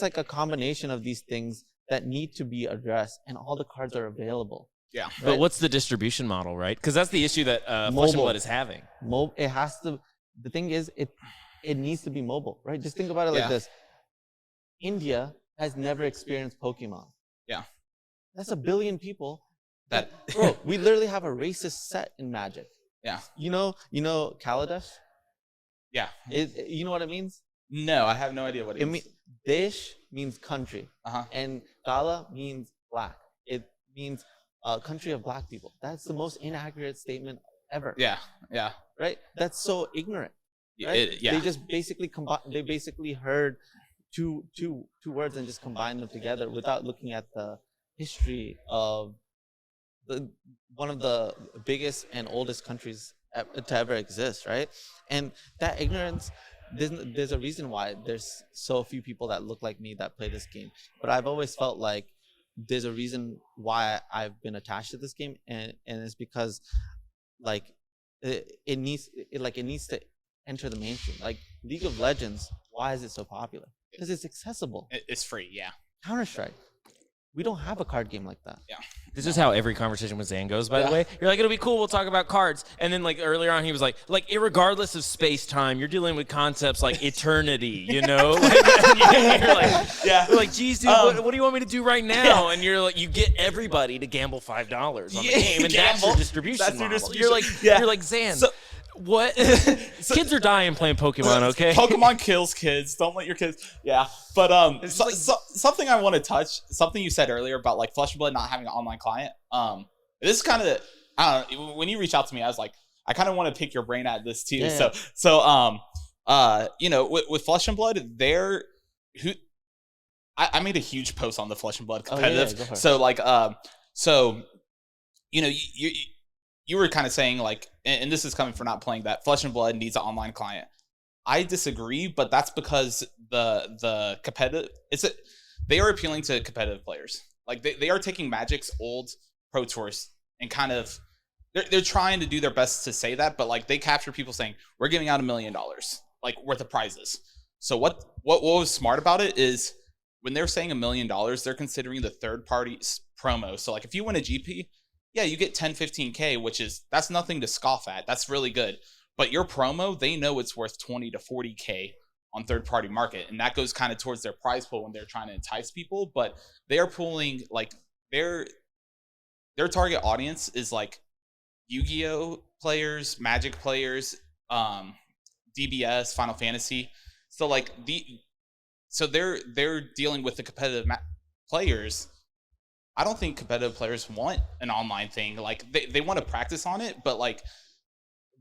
like a combination of these things that need to be addressed, and all the cards are available. Yeah. Right? But what's the distribution model, right? Because that's the issue that Flesh and Blood is having. It has to. The thing is, it needs to be mobile, right? Just think about it like this. India has never experienced Pokemon. Yeah. That's a billion people. That Bro, we literally have a racist set in Magic. yeah. You know Kaladesh? Yeah. You know what it means? No, I have no idea what it means. Desh means country, and Kala means black. It means country of black people. That's the most inaccurate statement ever. Yeah. Right? That's so ignorant. Right? They just basically They basically heard two words and just combined them together without looking at the history of one of the biggest and oldest countries to ever exist, right? And that ignorance, there's a reason why there's so few people that look like me that play this game. But I've always felt like there's a reason why I've been attached to this game, and it's because like it needs to enter the mainstream. Like League of Legends, why is it so popular? Because it's accessible. It's free, yeah. Counter-Strike, we don't have a card game like that. Yeah. This is how every conversation with Zan goes, by the way. You're like, it'll be cool, we'll talk about cards. And then, like, earlier on, he was like, irregardless of space-time, you're dealing with concepts like eternity, you know? You're like, yeah. You're like, geez, dude, what do you want me to do right now? And you're like, you get everybody to gamble $5 on the game, and that's your distribution model. You're like, Zan, what? Kids are dying playing Pokemon, okay? Pokemon kills kids. Don't let your kids. Yeah, but something I want to touch. Something you said earlier about like Flesh and Blood not having an online client. This is kind of I don't know. When you reach out to me, I was like, I kind of want to pick your brain at this too. Yeah. You know, with Flesh and Blood, I made a huge post on the Flesh and Blood competitive. You know, you were kind of saying like, and this is coming from not playing that, Flesh and Blood needs an online client. I disagree, but that's because the competitive they are appealing to competitive players. Like they are taking Magic's old Pro Tours and kind of they're trying to do their best to say that, but like they capture people saying we're giving out $1 million like worth of prizes. So what was smart about it is when they're saying $1 million, they're considering the third party promo. So like if you win a GP, yeah, you get 10-15K, that's nothing to scoff at. That's really good. But your promo, they know it's worth 20 to 40K on third party market. And that goes kind of towards their prize pool when they're trying to entice people. But they are pulling like their target audience is like Yu-Gi-Oh players, Magic players, DBS, Final Fantasy. So like they're dealing with the competitive players. I don't think competitive players want an online thing. Like they want to practice on it, but like,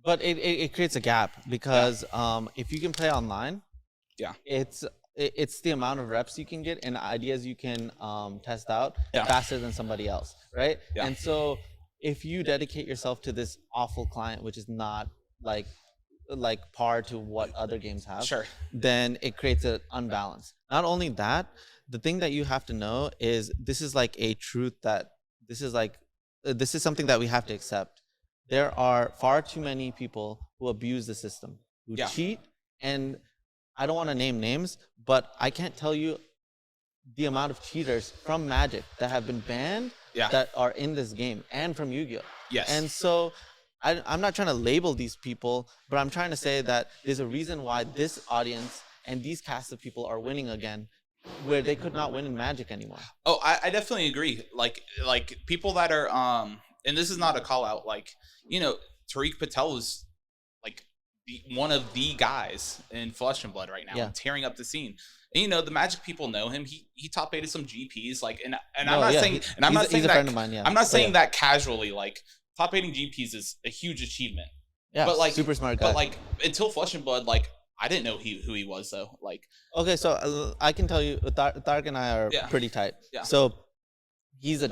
but it creates a gap because if you can play online, it's the amount of reps you can get and ideas you can test out faster than somebody else, right? Yeah. And so if you dedicate yourself to this awful client, which is not like par to what other games have, then it creates an unbalance. Not only that, the thing that you have to know is this is like a truth that this is something that we have to accept. There are far too many people who abuse the system, who cheat, and I don't want to name names, but I can't tell you the amount of cheaters from Magic that have been banned that are in this game and from Yu-Gi-Oh! Yes. And so I'm not trying to label these people, but I'm trying to say that there's a reason why this audience and these casts of people are winning again, where they could not win in Magic anymore. Oh, I definitely agree. Like people that are and this is not a call out. Like, you know, Tariq Patel is like one of the guys in Flesh and Blood right now, tearing up the scene. And, you know, the Magic people know him. He top 8'd some GPs. Like, and I'm not saying, and I'm not saying that. Friend of mine, I'm not saying that casually. Like, top 8'ing GPs is a huge achievement. Yeah, but like super smart guy. But like until Flesh and Blood, like I didn't know who he was though. Like, okay, so I can tell you, Tarek and I are pretty tight. Yeah. So he's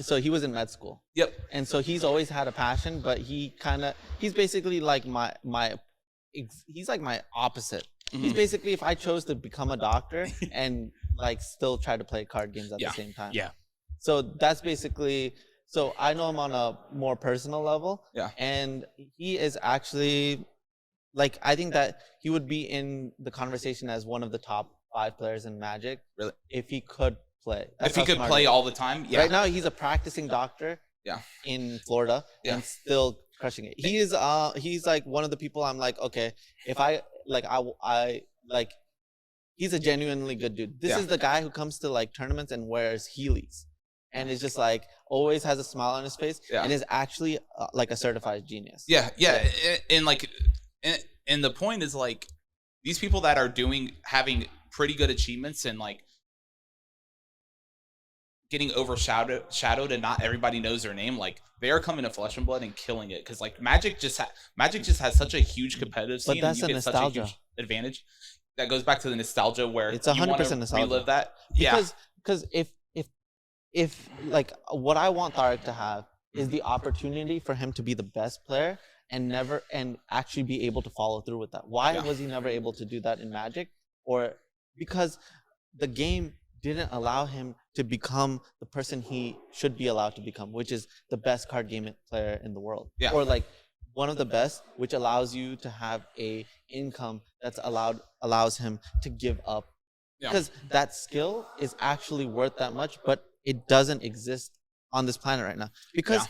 so he was in med school. Yep. And so he's always had a passion, but he's basically like he's like my opposite. Mm-hmm. He's basically if I chose to become a doctor and like still try to play card games at the same time. Yeah. So that's basically. So I know him on a more personal level. Yeah. And he is actually. Like, I think that he would be in the conversation as one of the top 5 players in Magic. Really? If he could play. If he could play all the time? Yeah. Right now, he's a practicing doctor in Florida and still crushing it. He is, he's like one of the people I'm like, okay, if I he's a genuinely good dude. This is the guy who comes to like tournaments and wears Heelys and is just like always has a smile on his face, Yeah. and is actually like a certified genius. Yeah. And like, and the point is like these people that are having pretty good achievements and like getting overshadowed and not everybody knows their name, like they are coming to Flesh and Blood and killing it, because like Magic just has such a huge competitive scene, But that's and you a get nostalgia. such a huge advantage. That goes back to the nostalgia where It's you 100% wanna nostalgia. relive that. Because if like what I want Tarek to have is the opportunity for him to be the best player and actually be able to follow through with that. Why was he never able to do that in Magic? Or because the game didn't allow him to become the person he should be allowed to become, which is the best card game player in the world. Yeah. Or like one of the best, which allows you to have a income that's allows him to give up. Yeah. Because that skill is actually worth that much, but it doesn't exist on this planet right now. Because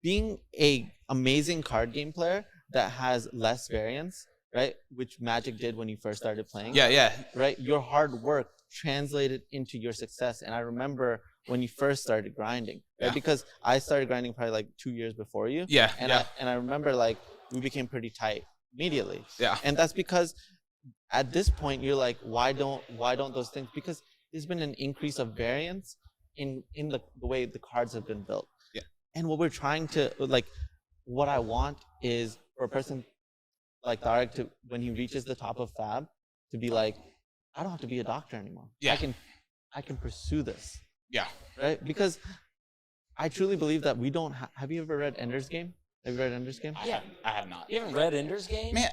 being a amazing card game player that has less variance, right, which Magic did when you first started playing. Yeah. Right, your hard work translated into your success. And I remember when you first started grinding, right? Because I started grinding probably like 2 years before you. Yeah. And I remember like we became pretty tight immediately. Yeah. And that's because at this point you're like, why don't those things? Because there's been an increase of variance in the way the cards have been built. Yeah. And what we're trying to like, what I want is for a person like Tarek to, when he reaches the top of Fab, to be like, I don't have to be a doctor anymore. Yeah. I can pursue this. Yeah. Right? Because I truly believe that we don't have you ever read Ender's Game? Have you read Ender's Game? I have not. You haven't read Ender's Game? Man,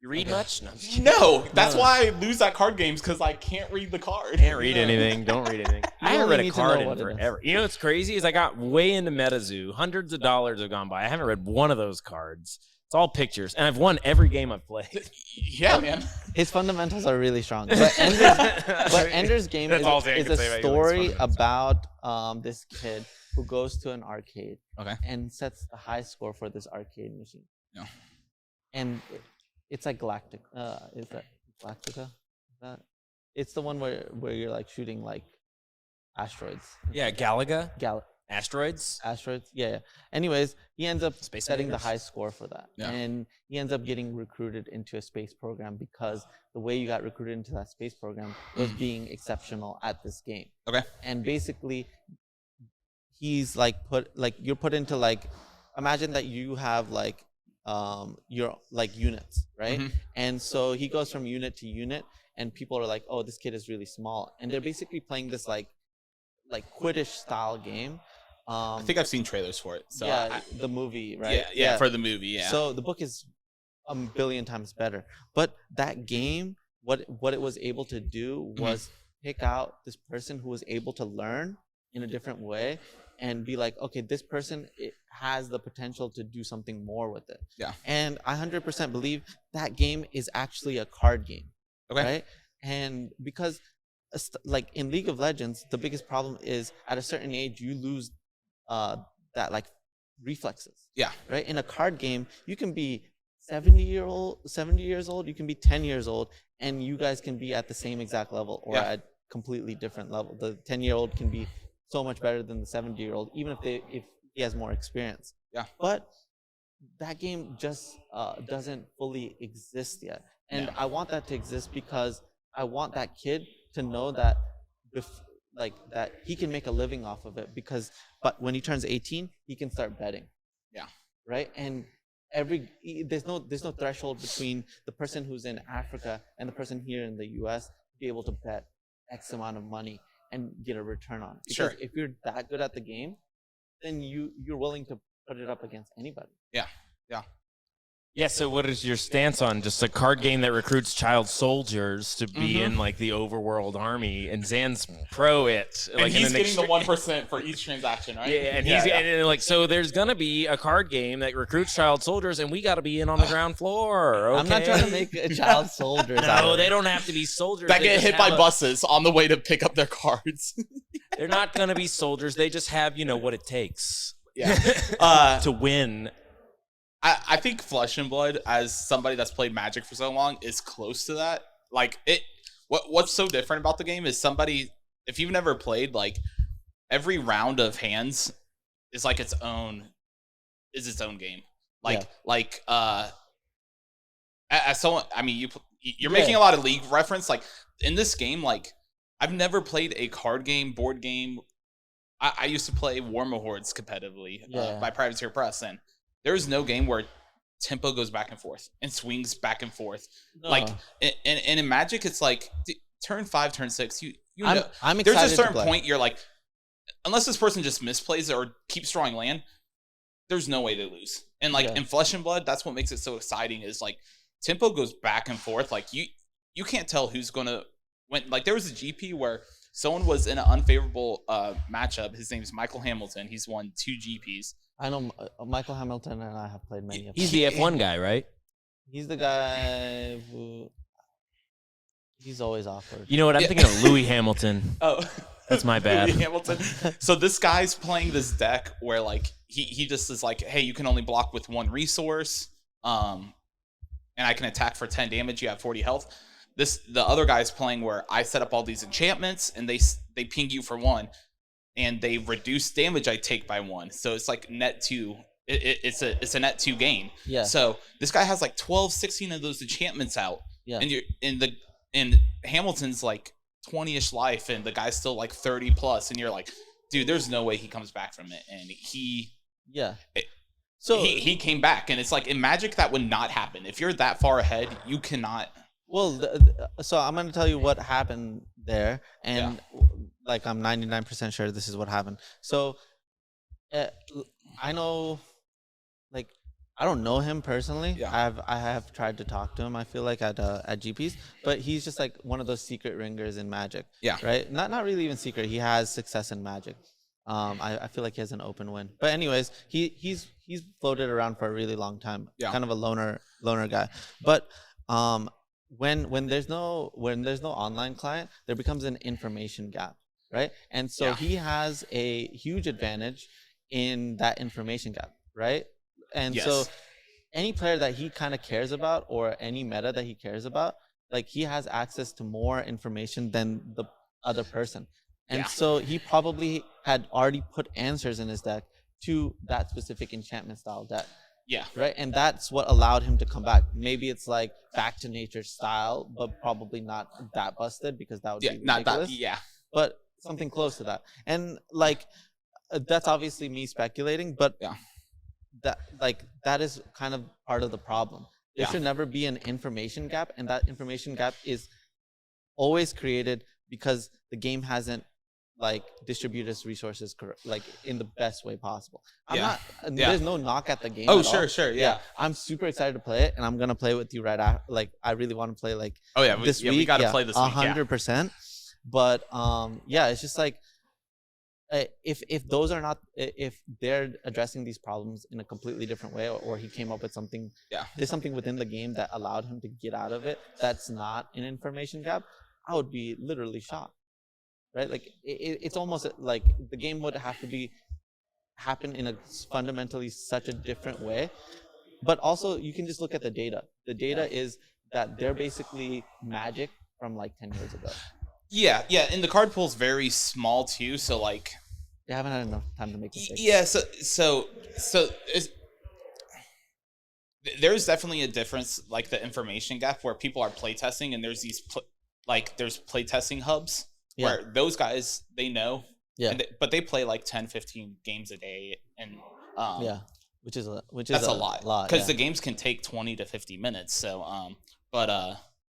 You read much? No, I'm just kidding. no, that's why I lose at card games, because I can't read the card. Can't read anything. Don't read anything. I haven't only read a need to card know in what it is. forever. You know what's crazy is I got way into MetaZoo. Hundreds of dollars have gone by. I haven't read one of those cards. It's all pictures, and I've won every game I've played. Yeah, man. His fundamentals are really strong. But Ender's Game That's all I is can a say about story Ender's about this kid who goes to an arcade Okay. and sets the high score for this arcade machine. Yeah. And it's like Galactic. Is that Galactica? It's the one where you're like shooting like asteroids. Yeah, Galaga, asteroids. Asteroids. Yeah. Anyways, he ends up Space setting Invaders? the high score for that. Yeah. And he ends up getting recruited into a space program because the way you got recruited into that space program was being exceptional at this game. Okay. And basically he's like you're put into like, imagine that you have like your like units, right? Mhm. And so he goes from unit to unit and people are like, oh, this kid is really small. And they're basically playing this like Quidditch style game. I think I've seen trailers for it. So yeah, the movie, right? Yeah, for the movie, yeah. So the book is a billion times better. But that game, what it was able to do was pick out this person who was able to learn in a different way and be like, okay, this person has the potential to do something more with it. Yeah. And I 100% believe that game is actually a card game. Okay. Right? And because like in League of Legends, the biggest problem is at a certain age you lose that like reflexes. Yeah. Right? In a card game, you can be 70 years old, you can be 10 years old, and you guys can be at the same exact level or at completely different level. The 10-year-old can be so much better than the 70-year-old, even if he has more experience. Yeah. But that game just doesn't fully exist yet. And Yeah. I want that to exist because I want that kid to know that that he can make a living off of it, but when he turns 18, he can start betting. Yeah. Right? And there's no threshold between the person who's in Africa and the person here in the US to be able to bet X amount of money and get a return on it. Because Sure. if you're that good at the game, then you're willing to put it up against anybody. Yeah. Yeah, so what is your stance on just a card game that recruits child soldiers to be in like the overworld army, and Zan's pro it? And Like he's in an getting the 1% for each transaction, right? Yeah, and and like, so there's gonna be a card game that recruits child soldiers, and we got to be in on the ground floor. Okay? I'm not trying to make child soldiers out No, of they it. don't have to be soldiers. that They get just hit by have buses on the way to pick up their cards. They're not gonna be soldiers. They just have what it takes Yeah. to win. I think Flesh and Blood, as somebody that's played Magic for so long, is close to that. Like what's so different about the game is if you've never played, like every round of hands is like its own game. As someone, I mean, you're making a lot of League reference. Like in this game, like I've never played a card game, board game. I used to play Warmahordes competitively by Privateer Press, and there's no game where tempo goes back and forth and swings back and forth. No. Like and in Magic, it's like turn 5, turn 6. You know, I'm excited. There's a certain point you're like, unless this person just misplays it or keeps drawing land, there's no way to lose. And like in Flesh and Blood, that's what makes it so exciting. Is like tempo goes back and forth. Like you can't tell who's gonna win. Like there was a GP where someone was in an unfavorable matchup. His name is Michael Hamilton. He's won 2 GPs. I know Michael Hamilton, and I have played many of them. He's the F1 guy, right? He's the guy who... He's always awkward. You know what? I'm thinking of Louis Hamilton. Oh. That's my bad. Louis Hamilton. So this guy's playing this deck where like he just is like, hey, you can only block with 1 resource. And I can attack for 10 damage. You have 40 health. The other guy's playing where I set up all these enchantments and they ping you for 1 and they reduce damage I take by 1. So it's like net 2. It's a net 2 gain. Yeah. So this guy has like 12, 16 of those enchantments out. Yeah. And you're in Hamilton's like 20-ish life and the guy's still like 30 plus and you're like, dude, there's no way he comes back from it. And so he came back, and it's like in Magic that would not happen. If you're that far ahead, you cannot. Well, so I'm going to tell you what happened there, and like I'm 99% sure this is what happened. So I know, like, I don't know him personally. Yeah. I have tried to talk to him. I feel like at GPs, but he's just like one of those secret ringers in Magic. Yeah. Right. Not really even secret. He has success in Magic. I feel like he has an open win. But anyways, he's floated around for a really long time. Yeah. Kind of a loner guy. But when there's no online client, there becomes an information gap, right? And so he has a huge advantage in that information gap, right? And so any player that he kind of cares about, or any meta that he cares about, like he has access to more information than the other person. And so he probably had already put answers in his deck to that specific enchantment style deck. Yeah. Right. And that's what allowed him to come back. Maybe it's like back to nature style, but probably not that busted, because that would be ridiculous. Not that. Yeah. But something close to that. And like, that's obviously me speculating, but that is kind of part of the problem. There should never be an information gap, and that information gap is always created because the game hasn't like distribute its resources like in the best way possible. There's no knock at the game. Oh, sure. Yeah. I'm super excited to play it, and I'm gonna play with you right after. Like, I really want to play like this week. We gotta play this week. 100%. But it's just like if those are not, if they're addressing these problems in a completely different way, or he came up with something, there's something within the game that allowed him to get out of it that's not an information gap, I would be literally shocked. Right, like it's almost like the game would have to happen in a fundamentally such a different way. But also, you can just look at the data. The data is that they're basically Magic from like 10 years ago. Yeah, and the card pool's very small too. So like, they haven't had enough time to make mistakes. Yeah, so there's definitely a difference, like the information gap where people are playtesting, and there's these there's playtesting hubs. Yeah. Where those guys, they know, but they play like 10, 15 games a day, and which is that's a lot because the games can take 20 to 50 minutes. So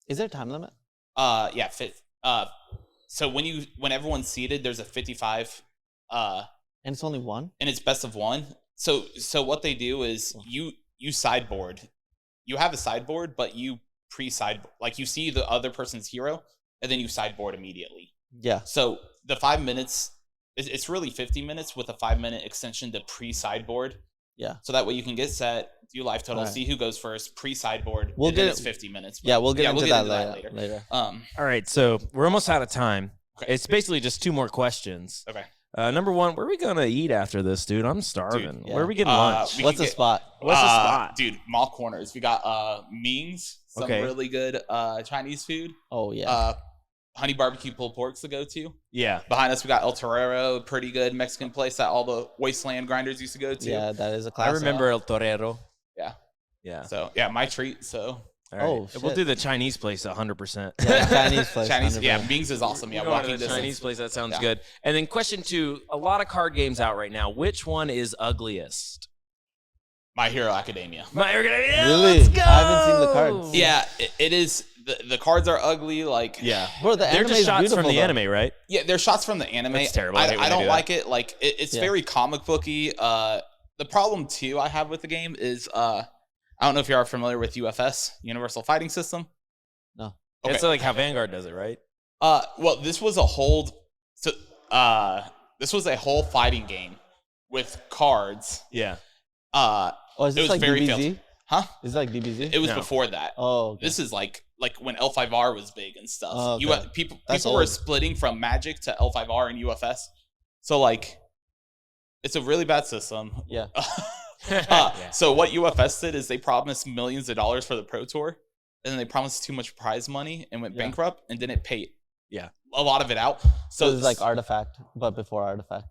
is there a time limit? So when everyone's seated, there's a 55, and it's only one, and it's best of one. So what they do is you sideboard, you have a sideboard, but you pre-sideboard, like you see the other person's hero, and then you sideboard immediately. Yeah. So the 5 minutes, it's really 50 minutes with a 5-minute extension to pre-sideboard. Yeah. So that way you can get set, do life total, see who goes first, pre-sideboard. It's 50 minutes. We'll get into that later. All right. So we're almost out of time. Okay. It's basically just 2 more questions. Okay. Number 1, where are we gonna eat after this, dude? I'm starving. Where are we getting lunch? What's the spot? Dude, Mall Corners. We got Ming's, some really good Chinese food. Oh yeah. Honey Barbecue Pulled Pork's the go-to. Yeah. Behind us, we got El Torero, pretty good Mexican place that all the Wasteland grinders used to go to. Yeah, that is a I classic. remember El Torero. Yeah. Yeah. So, yeah, my treat. So, All right. Oh, We'll shit. do the Chinese place 100%. Yeah, Chinese place. Chinese, 100%. yeah, Ming's is awesome. Yeah, Going to walking the distance. Chinese place, that sounds Yeah. good. And then question 2, a lot of card games out right now. Which one is ugliest? My Hero Academia. My Really? Let's go! I haven't seen the cards. Yeah, it is. The cards are ugly. Like, Yeah. Bro, the They're anime just is shots beautiful, from the though. anime, right? yeah, they're shots from the anime. That's terrible. I hate when I they don't do that. like it. Like, it's Yeah. very comic booky. The problem too I have with the game is I don't know if you are familiar with UFS, Universal Fighting System. No. Okay. It's like how Vanguard does it, right? Well, this was a whole fighting game with cards. Yeah. Oh, is It this was like very DBZ? failed. Huh? Is it like DBZ? It was No. before that. Oh, okay. This is like when L5R was big and stuff. Oh, okay. People That's were old. splitting from Magic to L5R and UFS. So like, it's a really bad system. Yeah. Yeah. So what UFS did is they promised millions of dollars for the Pro Tour, and then they promised too much prize money and went Yeah. bankrupt and didn't pay Yeah. a lot of it out. So So it's like Artifact, but before Artifact.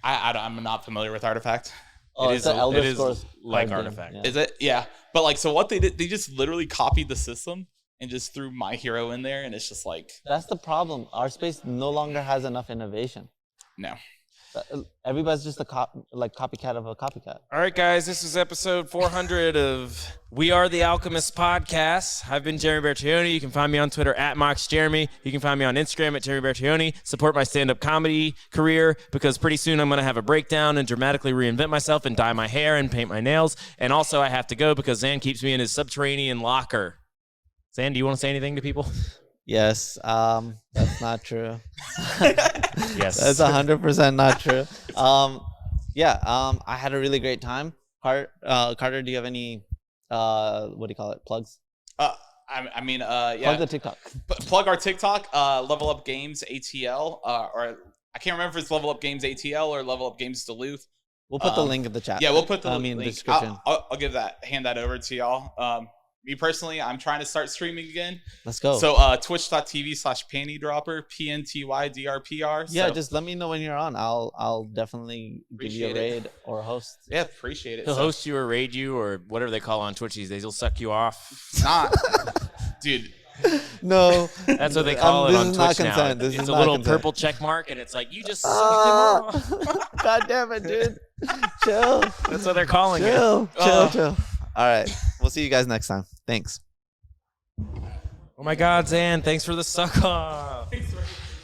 I'm not familiar with Artifact. Oh, It it's is- the Elder it is Scrolls like card game, Artifact. yeah. Is it? Yeah. But like, so what they did, they just literally copied the system and just threw My Hero in there, and it's just like, That's the problem. Our space no longer has enough innovation. no. Everybody's just a copycat of a copycat. All right, guys, this is episode 400 of We Are the Alchemists podcast. I've been Jeremy Bertioni. You can find me on Twitter at MoxJeremy. You can find me on Instagram at Jeremy Bertioni. Support my stand-up comedy career because pretty soon I'm going to have a breakdown and dramatically reinvent myself and dye my hair and paint my nails. And also I have to go because Zan keeps me in his subterranean locker. Zan, do you want to say anything to people? Yes, that's not true. Yes. That's 100% not true. I had a really great time. Carter, do you have any what do you call it? Plugs? Yeah. Plug the TikTok. Plug our TikTok, Level Up Games ATL, or I can't remember if it's Level Up Games ATL or Level Up Games Duluth. We'll put the link in the chat. Yeah, we'll put the link. link. Description. I'll hand that over to y'all. Me personally, I'm trying to start streaming again. Let's go. So twitch.tv/pantydropper, PNTYDRPR. yeah, So, just let me know when you're on. I'll definitely give you a Appreciate it. raid or a host. yeah, appreciate it. He'll So, host you or raid you or whatever they call on Twitch these days. He'll suck you off. not, dude. No, That's what they call it this on is not Twitch now. consent. This It's is a not little consent. purple check mark, and it's like, you just sucked him off. God damn it, dude. Chill. That's what they're calling it. Chill. Oh. Chill. All right. We'll see you guys next time. Thanks. Oh my God, Zan, thanks for the suck off.